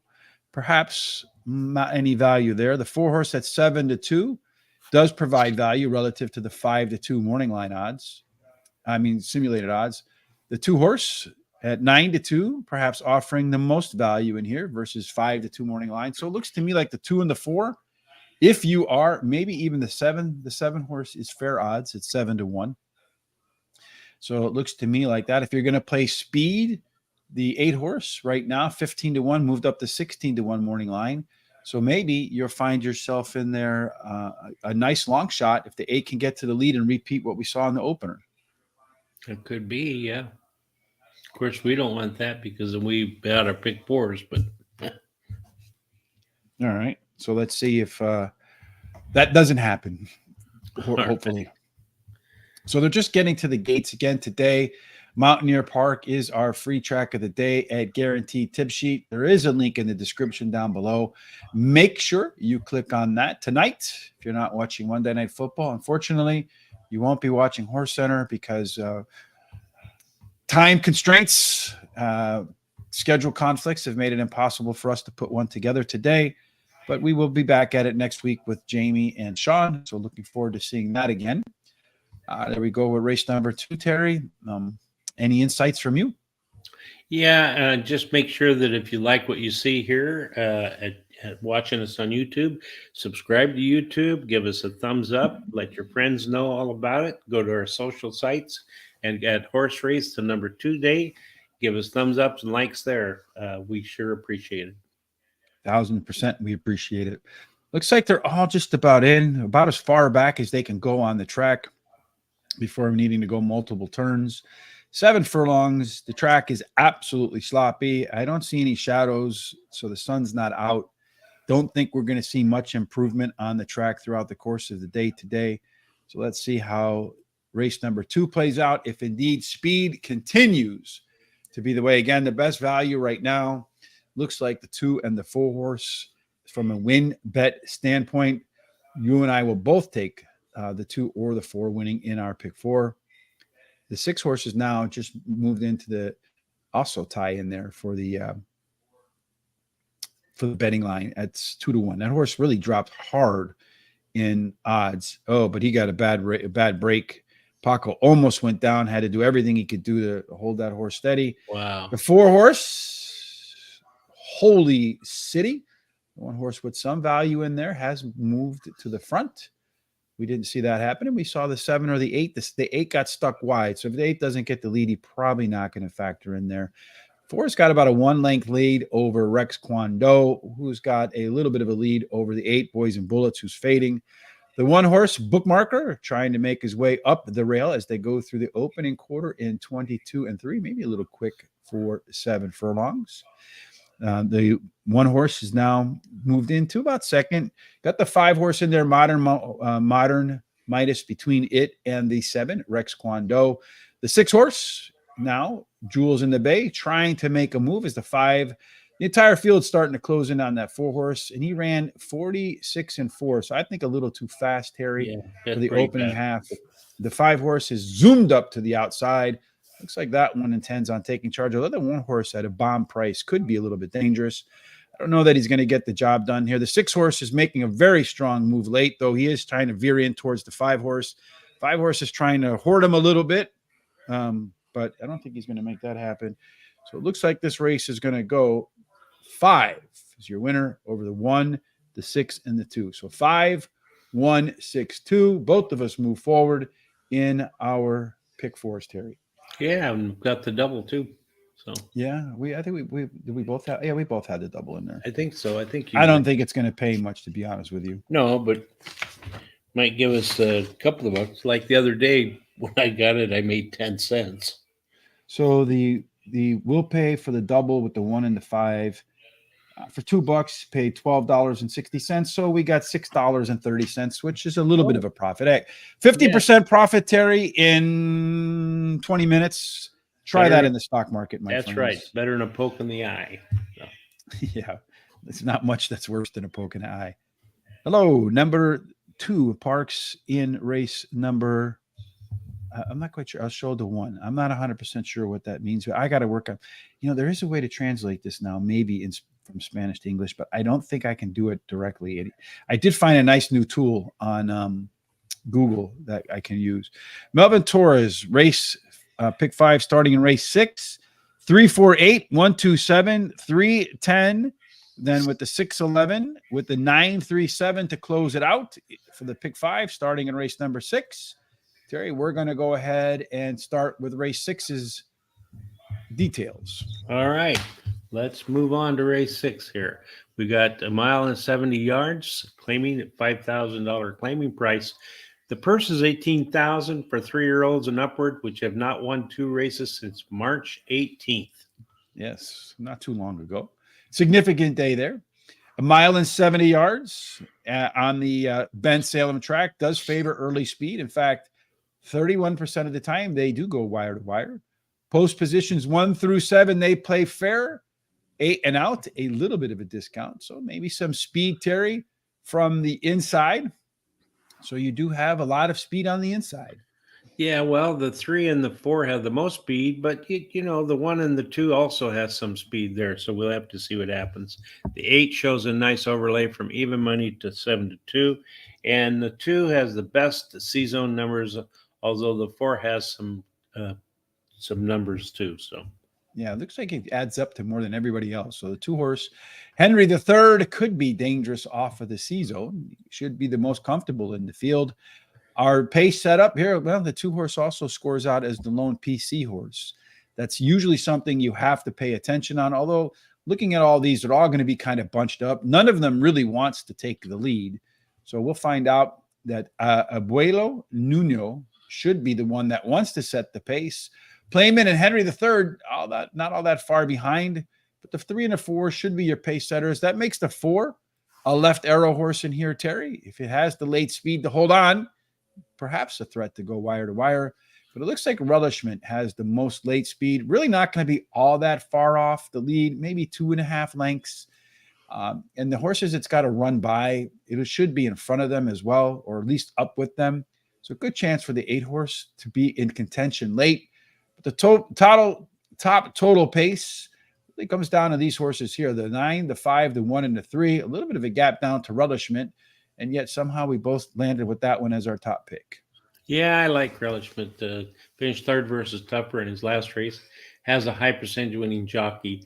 perhaps not any value there. The 4 horse at 7-2 does provide value relative to the 5-2 morning line odds. I mean, simulated odds. The 2 horse at 9-2, perhaps offering the most value in here versus 5-2 morning line. So it looks to me like the 2 and the 4. If you are, maybe even the 7 horse is fair odds at 7-1. So it looks to me like that. If you're going to play speed, the 8 horse right now, 15-1, moved up to 16-1 morning line. So maybe you'll find yourself in there a nice long shot if the 8 can get to the lead and repeat what we saw in the opener. It could be, yeah. Of course, we don't want that because we got our pick 4s, but all right. So let's see if that doesn't happen, hopefully. Right. So they're just getting to the gates again today. Mountaineer Park is our free track of the day at Guaranteed Tip Sheet. There is a link in the description down below. Make sure you click on that tonight. If you're not watching Monday Night Football, unfortunately, you won't be watching Horse Center because time constraints, schedule conflicts have made it impossible for us to put one together today. But we will be back at it next week with Jamie and Sean. So looking forward to seeing that again. There we go with race number 2, Terry. Any insights from you? Yeah, just make sure that if you like what you see here at watching us on YouTube, subscribe to YouTube, give us a thumbs up, let your friends know all about it. Go to our social sites and at Horse Race to number 2 day, give us thumbs ups and likes there. We sure appreciate it. 1,000%. We appreciate it. Looks like they're all just about in, about as far back as they can go on the track before needing to go multiple turns. 7 furlongs. The track is absolutely sloppy. I don't see any shadows, so the sun's not out. Don't think we're going to see much improvement on the track throughout the course of the day today. So let's see how race number 2 plays out. If indeed speed continues to be the way, again, the best value right now looks like the 2 and the 4 horse from a win bet standpoint. You and I will both take the 2 or the 4 winning in our pick 4. The 6 horses now just moved into the also tie in there for the betting line. It's 2-1. That horse really dropped hard in odds. Oh, but he got a bad break. Paco almost went down, had to do everything he could do to hold that horse steady. Wow. The 4 horse, Holy City, the 1 horse with some value in there, has moved to the front. We didn't see that happen, and we saw the 7 or the 8. The 8 got stuck wide, so if the 8 doesn't get the lead, he's probably not going to factor in there. 4's got about a 1-length lead over Rex Kwando, who's got a little bit of a lead over the 8 Boys and Bullets, who's fading. The 1 horse Bookmarker trying to make his way up the rail as they go through the opening quarter in 22-3, maybe a little quick for 7 furlongs. The 1 horse is now moved into about second. Got the 5 horse in there, Modern Midas between it and the 7, Rex Kwando. The 6 horse now, Jewels in the Bay, trying to make a move as the 5. The entire field's starting to close in on that 4 horse, and he ran 46-4. So I think a little too fast, Terry, for the opening half. The 5 horse is zoomed up to the outside. Looks like that one intends on taking charge. Although the 1 horse at a bomb price could be a little bit dangerous. I don't know that he's going to get the job done here. The 6 horse is making a very strong move late, though he is trying to veer in towards the 5 horse. 5 horse is trying to hoard him a little bit, but I don't think he's going to make that happen. So it looks like this race is going to go 5 is your winner over the 1, the 6, and the 2. So 5, 1, 6, 2. Both of us move forward in our pick 4s, Terry. Yeah, and got the double too. So Yeah, I think we did we both have, yeah, we both had the double in there. I think so. I think I don't think it's going to pay much, to be honest with you. no, but might give us a couple of bucks. Like the other day when I got it, I made 10 cents. So we'll pay for the double with the 1 and the 5. For $2, paid $12.60. So we got $6.30, which is a little bit of a profit. Hey, 50% profit, Terry, in 20 minutes. Try that in the stock market, my friends. That's right. Better than a poke in the eye. So. Yeah, it's not much that's worse than a poke in the eye. Hello, number 2, Parx in race number. I'm not quite sure. I'll show the 1. I'm not 100% sure what that means, but I got to work on. There is a way to translate this now, maybe from Spanish to English, but I don't think I can do it directly. I did find a nice new tool on Google that I can use. Melvin Torres, race pick 5, starting in race 6, 348, 127, 310. Then with the 611, with the 937 to close it out for the pick 5, starting in race number 6. Terry, we're going to go ahead and start with race 6's details. All right. Let's move on to race 6 here. We got 1 mile and 70 yards, claiming at $5,000 claiming price. The purse is $18,000 for 3-year-olds and upward, which have not won 2 races since March 18th. Yes, not too long ago. Significant day there. 1 mile and 70 yards on the Ben Salem track does favor early speed. In fact, 31% of the time they do go wire to wire. Post positions 1 through 7, they play fair. 8 and out, a little bit of a discount. So maybe some speed, Terry, from the inside. So you do have a lot of speed on the inside. Yeah, well, the 3 and the 4 have the most speed, but the 1 and the 2 also has some speed there. So we'll have to see what happens. The 8 shows a nice overlay from even money to 7 to 2, and the 2 has the best C-zone numbers, although the 4 has some numbers too. So. Yeah, it looks like it adds up to more than everybody else. So the 2-horse, Henry III, could be dangerous off of the C-zone. Should be the most comfortable in the field. Our pace setup here, well, the 2-horse also scores out as the lone PC horse. That's usually something you have to pay attention on. Although looking at all these, they're all going to be kind of bunched up. None of them really wants to take the lead. So we'll find out that Abuelo Nuno should be the one that wants to set the pace. Playman and Henry III, not all that far behind, but the 3 and the 4 should be your pace setters. That makes the 4 a left arrow horse in here, Terry. If it has the late speed to hold on, perhaps a threat to go wire to wire. But it looks like Relishment has the most late speed. Really not going to be all that far off the lead, maybe 2.5 lengths. And the horses it's got to run by, it should be in front of them as well, or at least up with them. So good chance for the 8-horse to be in contention late. The top total pace really comes down to these horses here, the 9, the 5, the 1, and the 3. A little bit of a gap down to Relishment, and yet somehow we both landed with that one as our top pick. Yeah, I like Relishment. Finished 3rd versus Tupper in his last race. Has a high percentage winning jockey.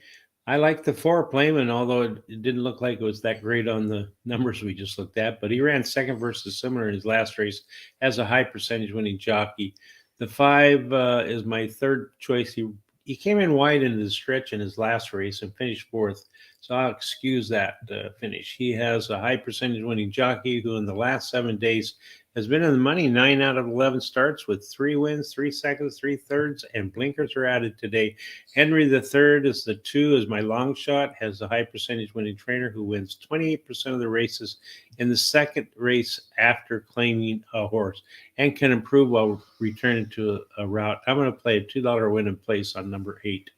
I like the 4 Playman, although it didn't look like it was that great on the numbers we just looked at. But he ran 2nd versus Similar in his last race. Has a high percentage winning jockey. The 5 is my 3rd choice. He came in wide into the stretch in his last race and finished 4th. So I'll excuse that finish. He has a high percentage winning jockey who in the last 7 days has been in the money 9 out of 11 starts with 3 wins, 3 seconds, 3 thirds, and blinkers are added today. Henry III is the 2 is my long shot, has a high percentage winning trainer who wins 28% of the races in the 2nd race after claiming a horse and can improve while returning to a route. I'm going to play a $2 win in place on number 8.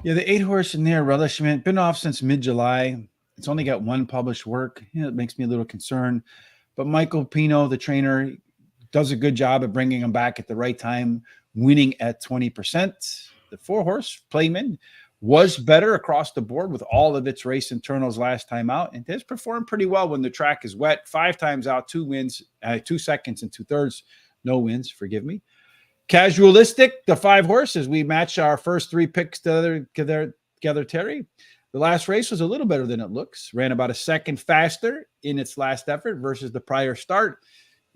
Yeah, the 8-horse in there, Relishment, been off since mid-July. It's only got 1 published work. It makes me a little concerned. But Michael Pino, the trainer, does a good job of bringing him back at the right time, winning at 20%. The 4-horse, Playman, was better across the board with all of its race internals last time out and has performed pretty well when the track is wet. 5 times out, 2 wins, 2 seconds and 2 thirds. No wins, forgive me. Casualistic, the 5-horse, as we match our first 3 picks together, Terry. The last race was a little better than it looks. Ran about a second faster in its last effort versus the prior start.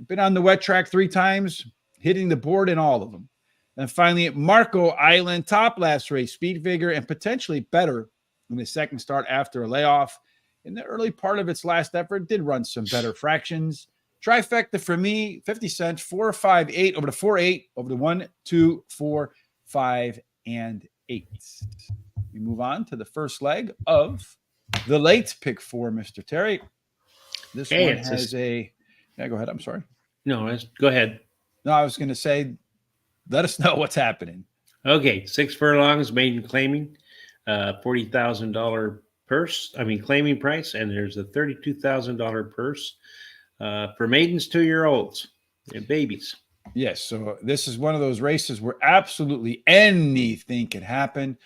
Been on the wet track 3 times, hitting the board in all of them. And finally, Marco Island, top last race, speed, vigor, and potentially better in the second start after a layoff. In the early part of its last effort, did run some better fractions. Trifecta for me, 50 cents, 4, 5, 8 over the 4, 8 over the 1, 2, 4, 5, and 8. We move on to the first leg of the late pick 4, Mr. Terry. This one has yeah, go ahead. I'm sorry. No, go ahead. No, I was going to say, let us know what's happening. Okay, 6 furlongs, maiden claiming, $40,000 purse. Claiming price, and there's a $32,000 purse for maidens, 2-year-olds, and babies. Yes, so this is one of those races where absolutely anything can happen.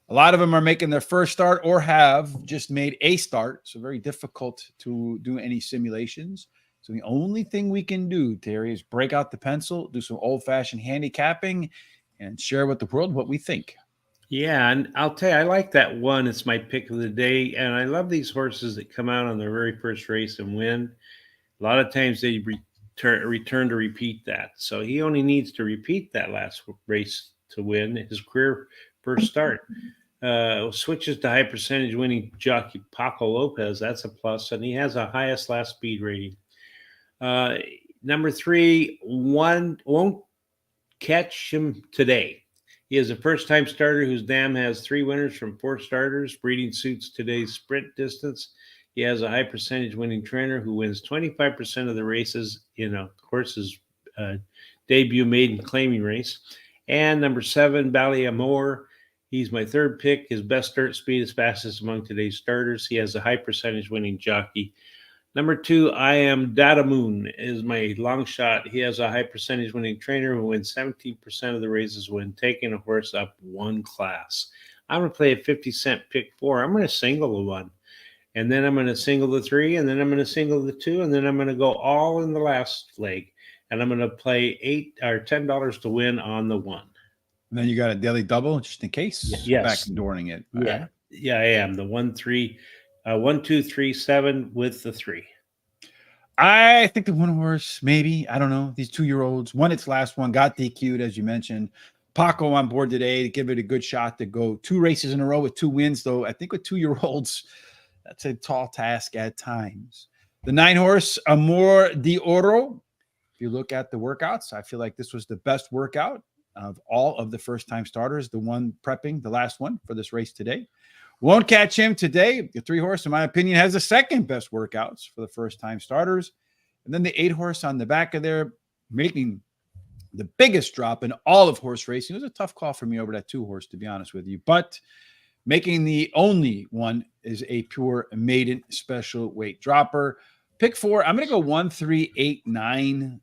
A lot of them are making their first start or have just made a start, so very difficult to do any simulations. So the only thing we can do, Terry, is break out the pencil, do some old-fashioned handicapping, and share with the world what we think. Yeah, and I'll tell you, I like that one. It's my pick of the day, and I love these horses that come out on their very first race and win. A lot of times they return to repeat that. So he only needs to repeat that last race to win his career first start. Switches to high percentage winning jockey Paco Lopez. That's a plus, and he has a highest last speed rating. Number 3, one won't catch him today. He is a first-time starter whose dam has 3 winners from 4 starters. Breeding suits today's sprint distance. He has a high percentage winning trainer who wins 25% of the races in a horse's debut maiden claiming race. And number 7, Ballymore. He's my third pick. His best start speed is fastest among today's starters. He has a high percentage winning jockey. Number 2, I Am Data Moon is my long shot. He has a high percentage winning trainer who wins 17% of the races when taking a horse up one class. I'm going to play a 50-cent pick 4. I'm going to single the 1. And then I'm going to single the 3. And then I'm going to single the 2. And then I'm going to go all in the last leg. And I'm going to play $10 to win on the 1. And then you got a daily double just in case. Yes. Backdooring it. Yeah, I am. The 1, 3, 1, 2, 3, 7 with the 3. I think the one horse, maybe. I don't know. These 2-year-olds won its last one, got DQ'd, as you mentioned. Paco on board today to give it a good shot to go 2 races in a row with 2 wins, though. I think with 2-year-olds, that's a tall task at times. The 9 horse, Amor de Oro. If you look at the workouts, I feel like this was the best workout of all of the first-time starters, the one prepping, the last one for this race today. Won't catch him today. The 3 horse, in my opinion, has the second best workouts for the first-time starters. And then the 8 horse on the back of there, making the biggest drop in all of horse racing. It was a tough call for me over that 2 horse, to be honest with you. But making the only one is a pure maiden special weight dropper. Pick 4, I'm going to go 1, 3, 8, 9.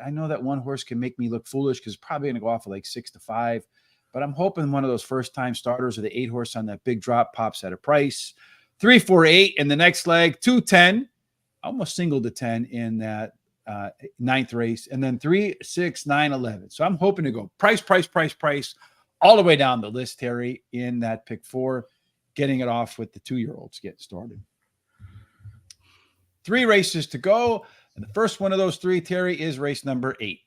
I know that 1 horse can make me look foolish because it's probably going to go off at like 6 to 5. But I'm hoping one of those first-time starters or the 8 horse on that big drop pops at a price. 3, 4, 8 in the next leg. 2, 10. Almost singled to 10 in that 9th race. And then 3, 6, 9, 11. So I'm hoping to go price all the way down the list, Terry, in that pick 4, getting it off with the 2-year-olds getting started. 3 races to go. And the first one of those 3, Terry, is race number 8.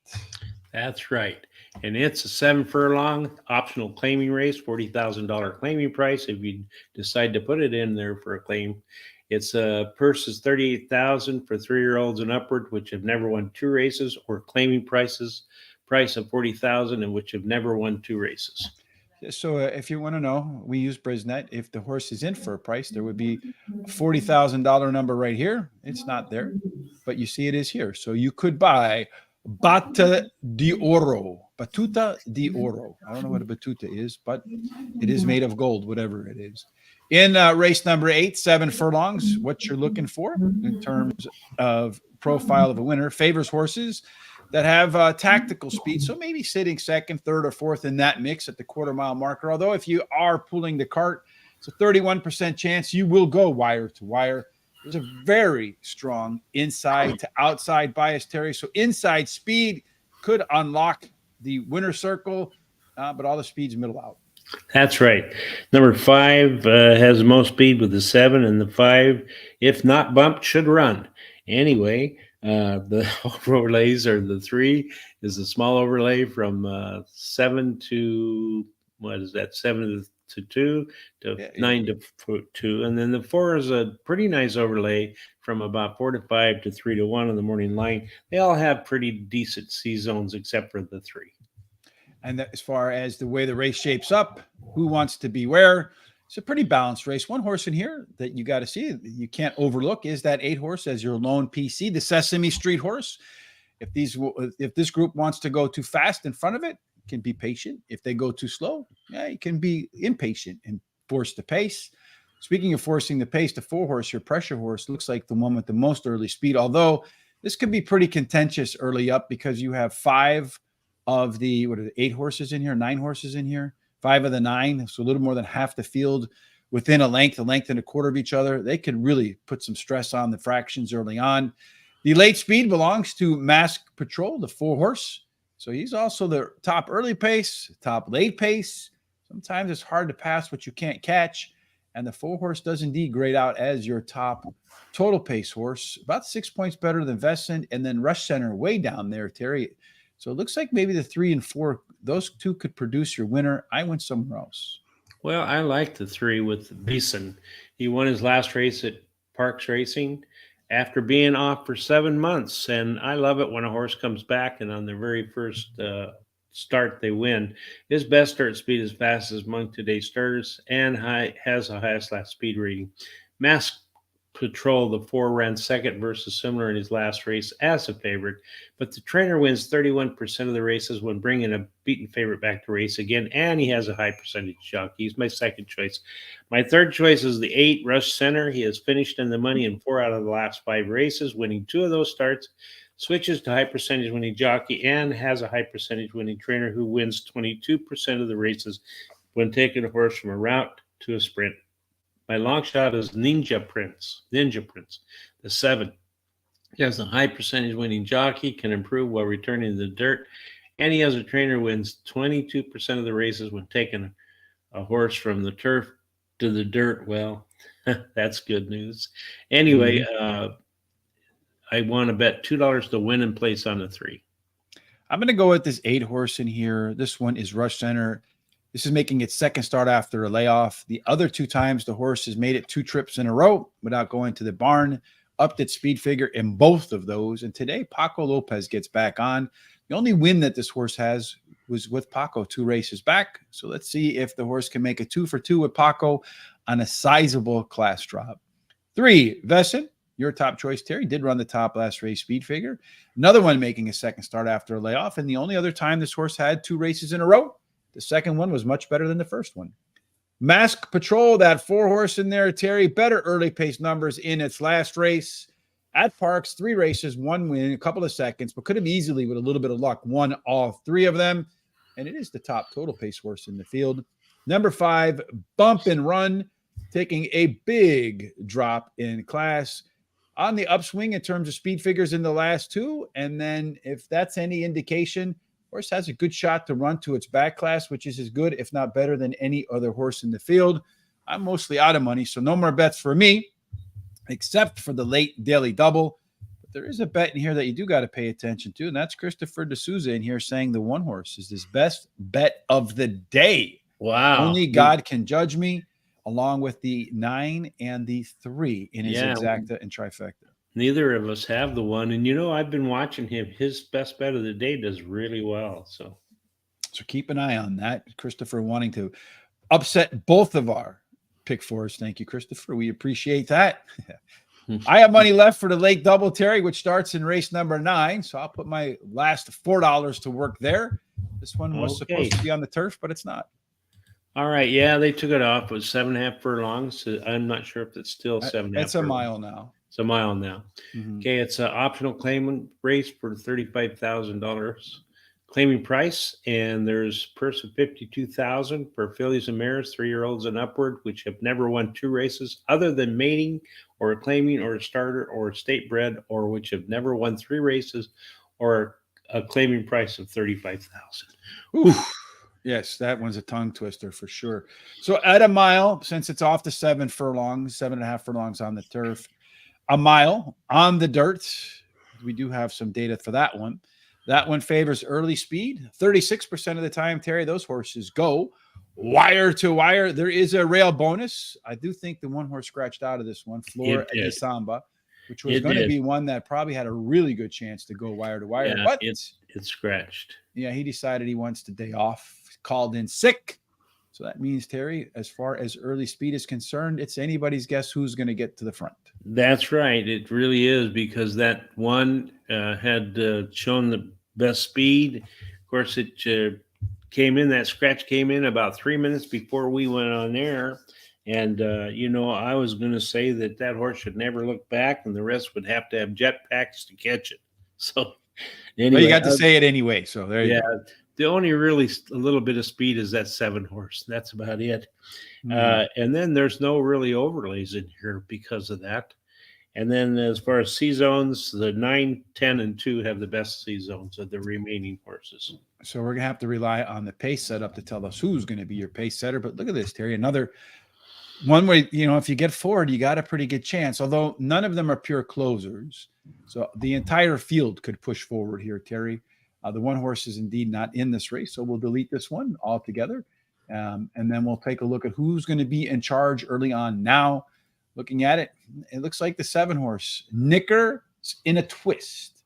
That's right. And it's a 7 furlong optional claiming race, $40,000 claiming price. If you decide to put it in there for a claim, its purse is $38,000 for 3-year-olds and upward, which have never won 2 races, or claiming price of $40,000 and which have never won 2 races. So if you want to know, we use Brisnet. If the horse is in for a price, there would be a $40,000 number right here. It's not there, but you see it is here. So you could buy Batuta de Oro. Batuta de Oro. I don't know what a batuta is, but it is made of gold, whatever it is. In race number 8, 7 furlongs, what you're looking for in terms of profile of a winner favors horses that have tactical speed. So maybe sitting 2nd, 3rd, or 4th in that mix at the quarter-mile marker. Although if you are pulling the cart, it's a 31% chance you will go wire to wire. There's a very strong inside to outside bias, Terry. So inside speed could unlock the winner circle, but all the speed's middle out. That's right. Number 5 has the most speed with the 7, and the 5, if not bumped, should run. Anyway, The overlays are the 3 is the small overlay from 7 to what is that 7 to 2 to Yeah, 9 to 2, and then the 4 is a pretty nice overlay from about 4 to 5 to 3 to 1 in the morning line. They all have pretty decent C zones except for the 3. and as far as the way the race shapes up, who wants to be where, it's a pretty balanced race. One horse in here that you got to see, you can't overlook, is that 8 horse as your lone PC, the Sesame Street horse. If this group wants to go too fast in front of it, can be patient. If they go too slow, yeah, you can be impatient and force the pace. Speaking of forcing the pace, the 4 horse, your pressure horse, looks like the one with the most early speed, although this could be pretty contentious early up because you have 5 of the 8 horses in here, 9 horses in here, 5 of the 9, so a little more than half the field within a length and a quarter of each other. They could really put some stress on the fractions early on. The late speed belongs to Mask Patrol, the 4 horse. So he's also the top early pace, top late pace. Sometimes it's hard to pass what you can't catch. And the 4 horse does indeed grade out as your top total pace horse, about 6 points better than Vesson. And then Rush Center way down there, Terry. So it looks like maybe the 3 and 4, those 2 could produce your winner. I went somewhere else. Well, I like the 3 with Beeson. He won his last race at Parx Racing after being off for 7 months, and I love it when a horse comes back and on their very first start they win. His best start speed is fast as among today's starters and has the highest last speed rating. Mask Patrol, the 4, ran second versus similar in his last race as a favorite, but the trainer wins 31% of the races when bringing a beaten favorite back to race again, and he has a high percentage jockey. He's my second choice. My third choice is the 8, Rush Center. He has finished in the money in 4 out of the last 5 races, winning 2 of those starts, switches to high percentage winning jockey, and has a high percentage winning trainer who wins 22% of the races when taking a horse from a route to a sprint. My long shot is Ninja Prince, the 7. He has a high percentage winning jockey, can improve while returning to the dirt, and he has a trainer who wins 22% of the races when taking a horse from the turf to the dirt. Well, that's good news. Anyway, I want to bet $2 to win and place on the 3. I'm going to go with this 8 horse in here. This one is Rush Center. This is making its second start after a layoff. The other 2 times the horse has made it 2 trips in a row without going to the barn, upped its speed figure in both of those. And today, Paco Lopez gets back on. The only win that this horse has was with Paco 2 races back. So let's see if the horse can make a 2 for 2 with Paco on a sizable class drop. 3, Vesson, your top choice, Terry, did run the top last race speed figure. Another one making a second start after a layoff. And the only other time this horse had 2 races in a row, the second one was much better than the first one. Mask Patrol, that 4 horse in there, Terry, better early pace numbers in its last race at Parx. 3 races, 1 win, a couple of seconds, but could have easily, with a little bit of luck, won all 3 of them. And it is the top total pace horse in the field. Number 5, Bump and Run, taking a big drop in class on the upswing in terms of speed figures in the last 2. And then if that's any indication, horse has a good shot to run to its back class, which is as good, if not better, than any other horse in the field. I'm mostly out of money, so no more bets for me, except for the late daily double. But there is a bet in here that you do got to pay attention to, and that's Christopher D'Souza in here saying the 1 horse is his best bet of the day. Wow. Only God can judge me, along with the 9 and the 3 in his exacta and trifecta. Neither of us have the 1. And, I've been watching him. His best bet of the day does really well. So keep an eye on that. Christopher wanting to upset both of our pick 4s. Thank you, Christopher. We appreciate that. I have money left for the late double, Terry, which starts in race number 9. So I'll put my last $4 to work there. This one was supposed to be on the turf, but it's not. All right. Yeah, they took it off. It was 7.5 furlongs. So I'm not sure if it's still 7.5. It's a mile now. It's a mile now. Mm-hmm. Okay, it's an optional claimant race for $35,000 claiming price, and there's purse of $52,000 for fillies and mares, 3-year-olds and upward, which have never won 2 races other than mating or a claiming or a starter or a state bred, or which have never won 3 races, or a claiming price of $35,000. Yes, that one's a tongue twister for sure. So at a mile, since it's off to 7.5 furlongs on the turf, a mile on the dirt, we do have some data for that one. That one favors early speed. 36% of the time, Terry, those horses go wire to wire. There is a rail bonus. I do think the one horse scratched out of this one, Flora de Samba, which was going to be one that probably had a really good chance to go wire to wire. Yeah, but it scratched. Yeah, he decided he wants the day off, called in sick. So that means, Terry, as far as early speed is concerned, it's anybody's guess who's going to get to the front. That's right. It really is, because that one had shown the best speed. Of course, it came in, that scratch came in about 3 minutes before we went on air. And, I was going to say that horse should never look back, and the rest would have to have jetpacks to catch it. So anyway, well, you got to say it anyway. So there you go. The only really a little bit of speed is that 7 horse. That's about it. And then there's no really overlays in here because of that. And then as far as C zones, the 9, 10, and 2 have the best C zones of the remaining horses. So we're going to have to rely on the pace setup to tell us who's going to be your pace setter. But look at this, Terry. Another one way, if you get forward, you got a pretty good chance, although none of them are pure closers. So the entire field could push forward here, Terry. The one horse is indeed not in this race, so we'll delete this one altogether. And then we'll take a look at who's going to be in charge early on. Now, looking at it, it looks like the 7 horse, Knicker in a twist.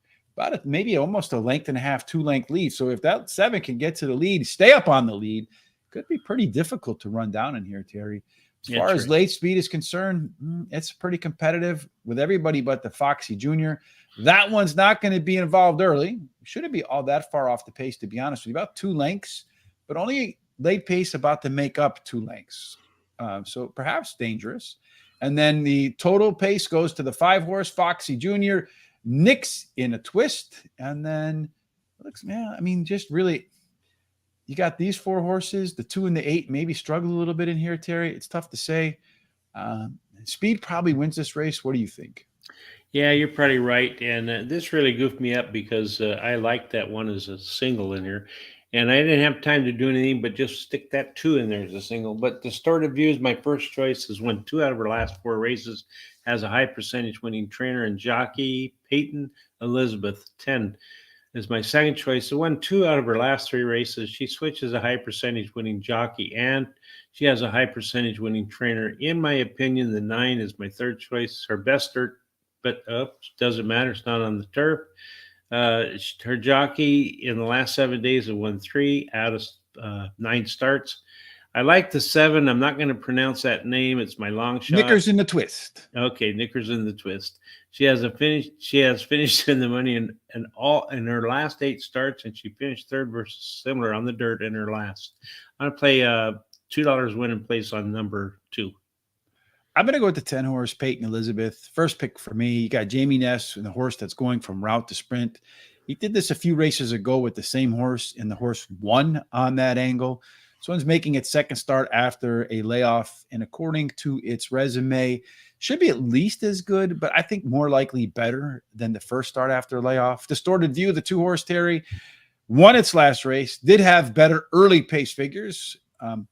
Maybe almost a length and a half, 2-length lead. So if that 7 can get to the lead, stay up on the lead, could be pretty difficult to run down in here, Terry. As far as late speed is concerned, it's pretty competitive with everybody but the Foxy Jr. That one's not going to be involved early. Shouldn't be all that far off the pace, to be honest with you. About 2 lengths, but only late pace about to make up 2 lengths. So perhaps dangerous. And then the total pace goes to the 5 horse, Foxy Jr., Nicks in a twist. And then, just really, you got these 4 horses, the 2 and the 8 maybe struggle a little bit in here, Terry. It's tough to say. Speed probably wins this race. What do you think? Yeah, you're probably right. And this really goofed me up because I liked that one as a single in here. And I didn't have time to do anything but just stick that 2 in there as a single. But Distorted View is my first choice, has won 2 out of her last 4 races, has a high percentage winning trainer and jockey. Peyton Elizabeth, 10, is my second choice. So won 2 out of her last 3 races. She switches a high percentage winning jockey, and she has a high percentage winning trainer. In my opinion, the 9 is my third choice. Her best dirt, but doesn't matter. It's not on the turf. Her jockey in the last 7 days have won 3 out of 9 starts. I like the 7. I'm not going to pronounce that name. It's my long shot. Knickers in the twist. Okay, Knickers in the twist. She has finished in the money in her last 8 starts, and she finished third versus similar on the dirt in her last. I'm going to play $2 win in place on number 2. I'm going to go with the 10 horse, Peyton Elizabeth. First pick for me. You got Jamie Ness and the horse that's going from route to sprint. He did this a few races ago with the same horse, and the horse won on that angle. This one's making its second start after a layoff, and according to its resume, should be at least as good, but I think more likely better than the first start after a layoff. Distorted View, the 2 horse, Terry, won its last race, did have better early pace figures,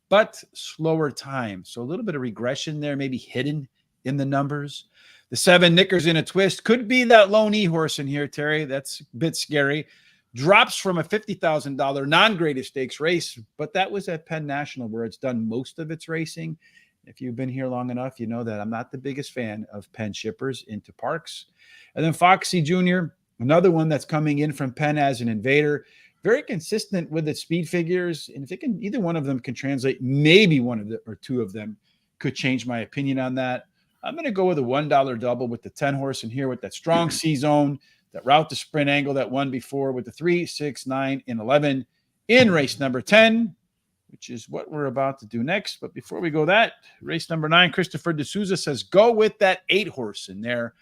but slower time. So a little bit of regression there, maybe hidden in the numbers. The 7, Knickers in a twist, could be that lone E horse in here, Terry. That's a bit scary. Drops from a $50,000 non-graded stakes race, but that was at Penn National where it's done most of its racing. If you've been here long enough, you know that I'm not the biggest fan of Penn shippers into Parx. And then Foxy Jr., another one that's coming in from Penn as an invader. Very consistent with its speed figures. And if it can, either one of them can translate, maybe one of the or 2 of them could change my opinion on that. I'm going to go with a $1 double with the 10 horse in here with that strong C zone, that route to sprint angle that won before with the 3, 6, 9, and 11 in race number 10, which is what we're about to do next. But before we go that, race number 9, Christopher D'Souza says, go with that 8 horse in there.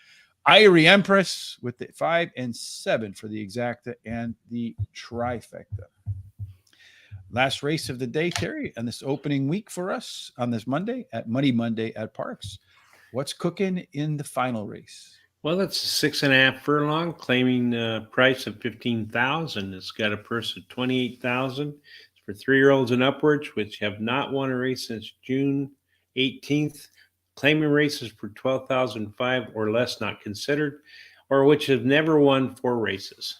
Irie Empress with the 5 and 7 for the exacta and the trifecta. Last race of the day, Terry, and this opening week for us on this Monday at Money Monday at Parx. What's cooking in the final race? Well, it's 6.5 furlong, claiming a price of $15,000. It's got a purse of $28,000. It's for 3-year-olds and upwards, which have not won a race since June 18th. Claiming races for $12,005 or less not considered. or which have never won 4 races.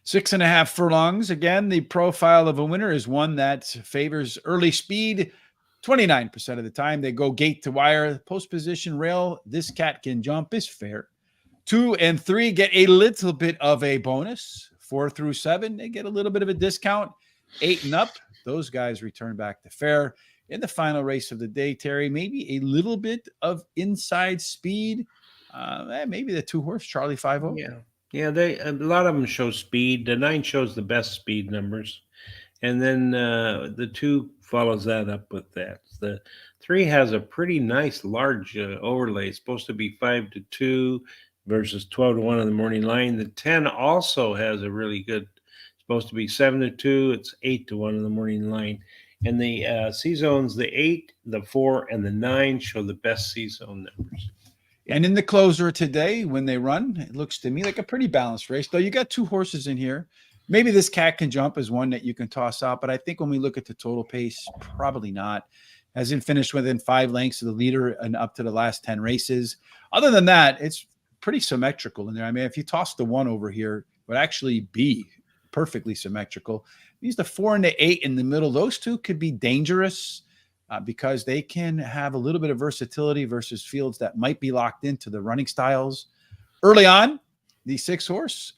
6.5 furlongs. Again, the profile of a winner is one that favors early speed. 29% of the time they go gate to wire. Post position rail, this cat can jump is fair. 2 and 3 get a little bit of a bonus. 4 through 7, they get a little bit of a discount. 8 and up, those guys return back to fair. In the final race of the day, Terry, maybe a little bit of inside speed. Maybe the 2-horse Charlie 5-0. Yeah, a lot of them show speed. The 9 shows the best speed numbers, and then the 2 follows that up with that. The 3 has a pretty nice large overlay. It's supposed to be 5-2 versus 12-1 on the morning line. The 10 also has a really good. Supposed to be 7-2. It's 8-1 on the morning line. And the C zones, the 8, the 4, and the 9 show the best C zone numbers. And in the closer today, when they run, it looks to me like a pretty balanced race. Though you got 2 horses in here. Maybe this cat can jump is one that you can toss out. But I think when we look at the total pace, probably not. Hasn't finished within 5 lengths of the leader and up to the last 10 races. Other than that, it's pretty symmetrical in there. I mean, if you toss the 1 over here, it would actually be perfectly symmetrical. These the 4 and the 8 in the middle. Those 2 could be dangerous. Because they can have a little bit of versatility versus fields that might be locked into the running styles. Early on, the 6-horse,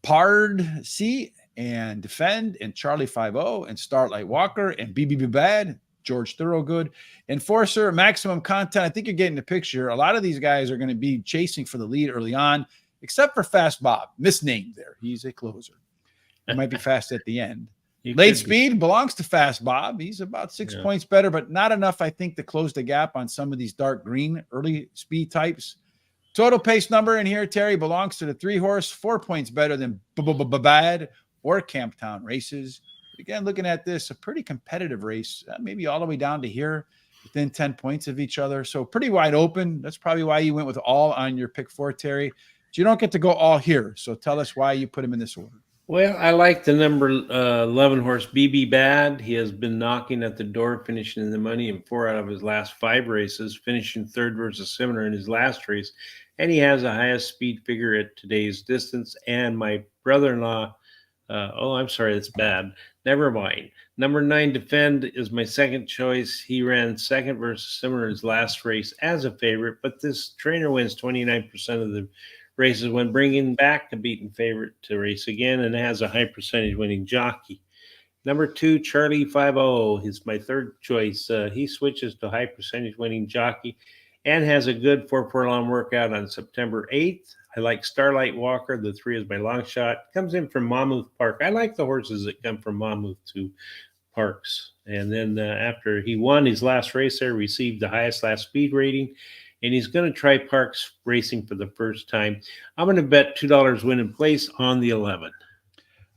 Parx and Defend and Charlie 5-0 and Starlight Walker and BB Bad, George Thorogood, Enforcer, Maximum Content. I think you're getting the picture. A lot of these guys are going to be chasing for the lead early on, except for Fast Bob. Misnamed there. He's a closer. He might be fast at the end. Late speed belongs to Fast Bob. He's about 6 points better, but not enough, I think, to close the gap on some of these dark green early speed types. Total pace number in here, Terry, belongs to the 3-horse, 4 points better than Bad or Camptown races. Again, looking at this, a pretty competitive race, maybe all the way down to here, within 10 points of each other. So pretty wide open. That's probably why you went with all on your pick 4, Terry. But you don't get to go all here. So tell us why you put them in this order. Well, I like the number 11 horse BB Bad. He has been knocking at the door, finishing in the money in 4 out of his last 5 races, finishing 3rd versus Similar in his last race. And he has the highest speed figure at today's distance. And my brother-in-law, I'm sorry, that's bad. Never mind. Number 9 Defend is my second choice. He ran 2nd versus Similar in his last race as a favorite, but this trainer wins 29% of the races when bringing back the beaten favorite to race again, and has a high percentage winning jockey. Number 2, Charlie 5-0 is my third choice. He switches to high percentage winning jockey and has a good 4 furlong workout on September 8th. I like Starlight Walker. The 3 is my long shot. Comes in from Monmouth Park. I like the horses that come from Monmouth to Parx. And then after he won his last race there, received the highest last speed rating, and he's going to try Parx racing for the first time. I'm going to bet $2 win in place on the 11.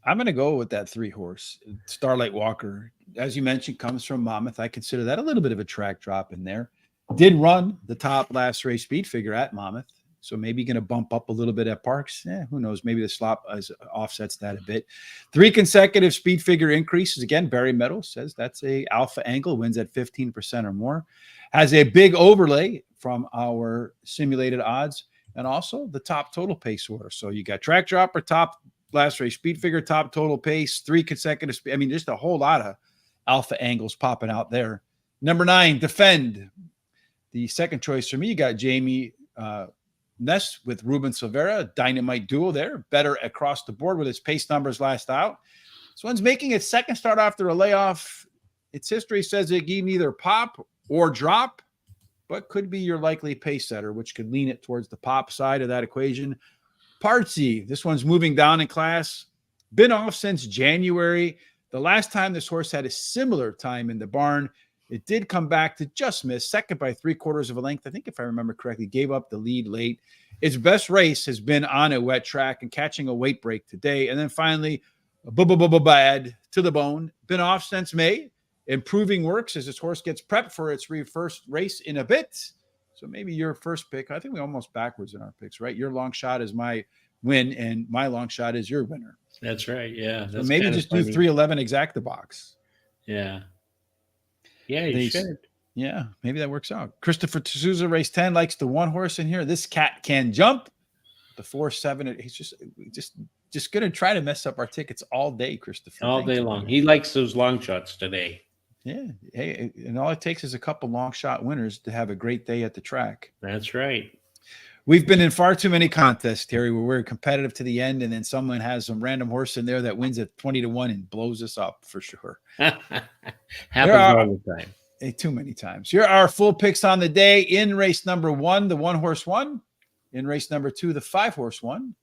I'm going to go with that 3-horse, Starlight Walker. As you mentioned, comes from Monmouth. I consider that a little bit of a track drop in there. Did run the top last race speed figure at Monmouth, so maybe going to bump up a little bit at Parx. Who knows? Maybe the slop offsets that a bit. 3 consecutive speed figure increases. Again, Barry Meadows says that's a alpha angle, wins at 15% or more. Has a big overlay from our simulated odds, and also the top total pace order. So you got track dropper, top last race speed figure, top total pace, 3 consecutive speed. I mean, just a whole lot of alpha angles popping out there. Number 9, Defend. The second choice for me, you got Jamie Ness with Ruben Silvera, dynamite duo there, better across the board with his pace numbers last out. This one's making its second start after a layoff. Its history says it can either pop or drop, but could be your likely pace setter, which could lean it towards the pop side of that equation. Parx, this one's moving down in class. Been off since January. The last time this horse had a similar time in the barn, it did come back to just miss, second by 3/4 of a length. I think if I remember correctly, gave up the lead late. Its best race has been on a wet track and catching a weight break today. And then finally, Bad to the bone. Been off since May. Improving works as this horse gets prepped for its first race in a bit. So maybe your first pick. I think we almost backwards in our picks, right? Your long shot is my win, and my long shot is your winner. That's right. Yeah. So maybe just do 311 exact the box. Yeah. Yeah, you should. Yeah, maybe that works out. Christopher D'Souza, race 10, likes the 1 horse in here. This cat can jump. the 4-7. He's just going to try to mess up our tickets all day, Christopher. All Thank day you. long. He likes those long shots today. Yeah. Hey, and all it takes is a couple long shot winners to have a great day at the track. That's right. We've been in far too many contests, Terry, where we're competitive to the end, and then someone has some random horse in there that wins at 20-1 and blows us up for sure. Happens all the time. Too many times. Here are our full picks on the day. In race number 1, the 1-horse won. In race number 2, the 5-horse won.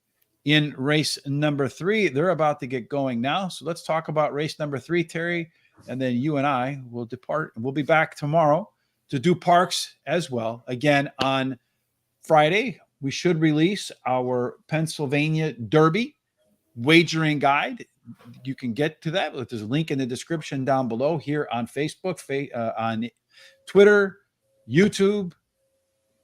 In race number 3, they're about to get going now. So let's talk about race number 3, Terry, and then you and I will depart. We'll be back tomorrow to do Parx as well. Again, on Friday, we should release our Pennsylvania Derby wagering guide. You can get to that. There's a link in the description down below here on Facebook, on Twitter, YouTube,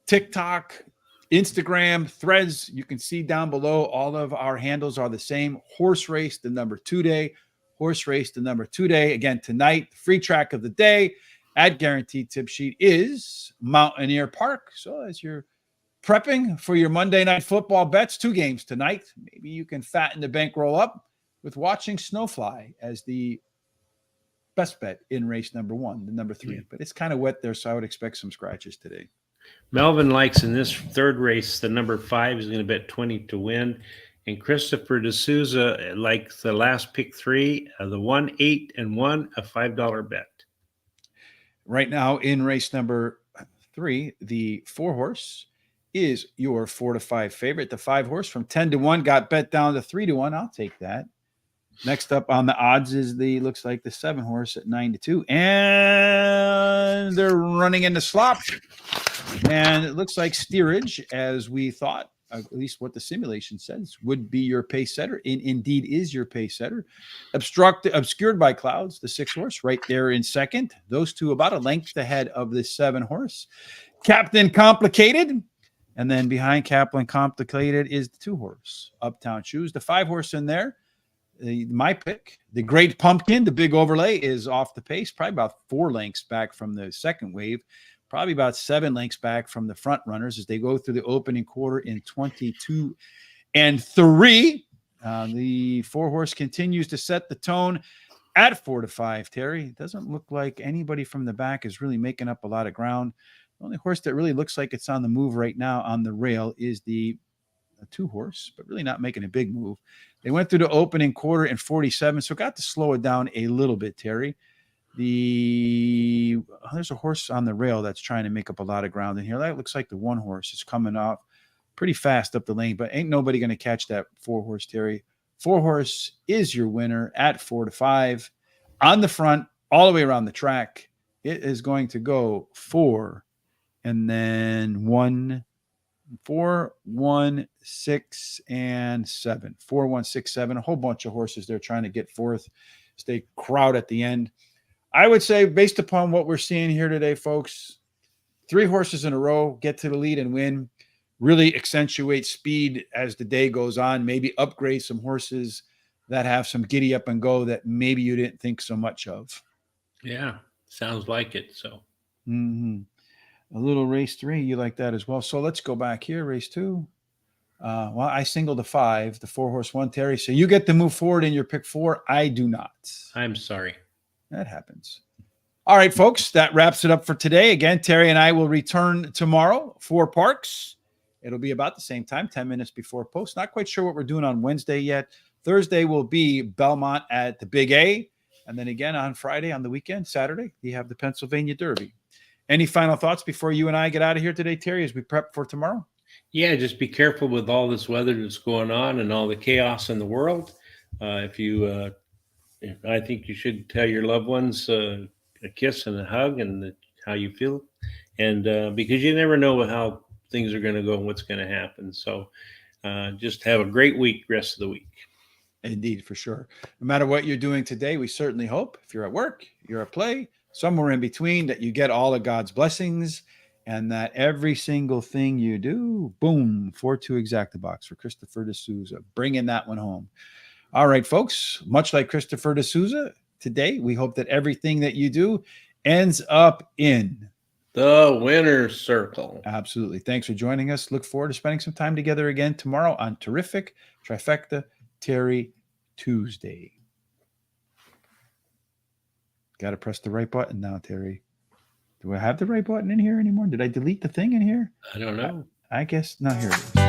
TikTok, Instagram, Threads. You can see down below all of our handles are the same. Horse Race, the number 2 day. Horse Race, the number 2 day. Again, tonight, the free track of the day at Guaranteed Tip Sheet is Mountaineer Park. So as you're prepping for your Monday Night Football bets, 2 games tonight, maybe you can fatten the bankroll up with watching Snowfly as the best bet in race number 1, the number 3. Yeah. But it's kind of wet there, so I would expect some scratches today. Melvin likes in this 3rd race, the number 5 is going to bet 20 to win. And Christopher D'Souza likes the last pick 3, the 1, 8, and 1, a $5 bet. Right now in race number 3, the 4-horse is your 4-5 favorite. The 5-horse from 10-1 got bet down to 3-1. I'll take that. Next up on the odds is looks like the 7-horse at 9-2, and they're running into slop. And it looks like steerage, as we thought, at least what the simulation says, would be your pace setter. Indeed is your pace setter. Obscured by clouds, the 6-horse right there in second. Those two about a length ahead of the 7-horse. Captain Complicated. And then behind Captain Complicated is the 2-horse, Uptown Shoes. The 5-horse in there, my pick, the Great Pumpkin, the big overlay, is off the pace, probably about 4 lengths back from the second wave, probably about 7 lengths back from the front runners as they go through the opening quarter in 22 and 3. The 4-horse continues to set the tone at 4-5, Terry. It doesn't look like anybody from the back is really making up a lot of ground. The only horse that really looks like it's on the move right now on the rail is the 2-horse, but really not making a big move. They went through the opening quarter in 47, so got to slow it down a little bit, Terry. There's a horse on the rail that's trying to make up a lot of ground in here. That looks like the 1-horse is coming off pretty fast up the lane, but ain't nobody going to catch that 4-horse, Terry. 4-horse is your winner at 4-5 on the front, all the way around the track. It is going to go 4 and then 1, 4, 1, 6, and 7. 4, 1, 6, 7. A whole bunch of horses there trying to get fourth. Stay crowd at the end. I would say, based upon what we're seeing here today, folks, 3 horses in a row get to the lead and win. Really accentuate speed as the day goes on. Maybe upgrade some horses that have some giddy up and go that maybe you didn't think so much of. Yeah, sounds like it. So. A little race 3, you like that as well. So let's go back here. Race 2. Well, I singled the 5, the 4-horse one, Terry. So you get to move forward in your pick 4. I do not. I'm sorry. That happens. All right, folks, that wraps it up for today. Again, Terry and I will return tomorrow for Parx. It'll be about the same time, 10 minutes before post. Not quite sure what we're doing on Wednesday yet. Thursday will be Belmont at the Big A. And then again on Friday, on the weekend, Saturday, you have the Pennsylvania Derby. Any final thoughts before you and I get out of here today, Terry, as we prep for tomorrow? Yeah, just be careful with all this weather that's going on and all the chaos in the world. I think you should tell your loved ones a kiss and a hug and how you feel. And because you never know how things are going to go and what's going to happen. So just have a great week, rest of the week. Indeed, for sure. No matter what you're doing today, we certainly hope, if you're at work, you're at play, somewhere in between, that you get all of God's blessings and that every single thing you do, boom, 4-2 exacta box for Christopher D'Souza. Bringing that one home. All right, folks, much like Christopher D'Souza, today we hope that everything that you do ends up in The winner's circle. Absolutely. Thanks for joining us. Look forward to spending some time together again tomorrow on Terrific Trifecta Terry Tuesday. Got to press the right button now, Terry. Do I have the right button in here anymore? Did I delete the thing in here? I don't know. I guess not. Here it is.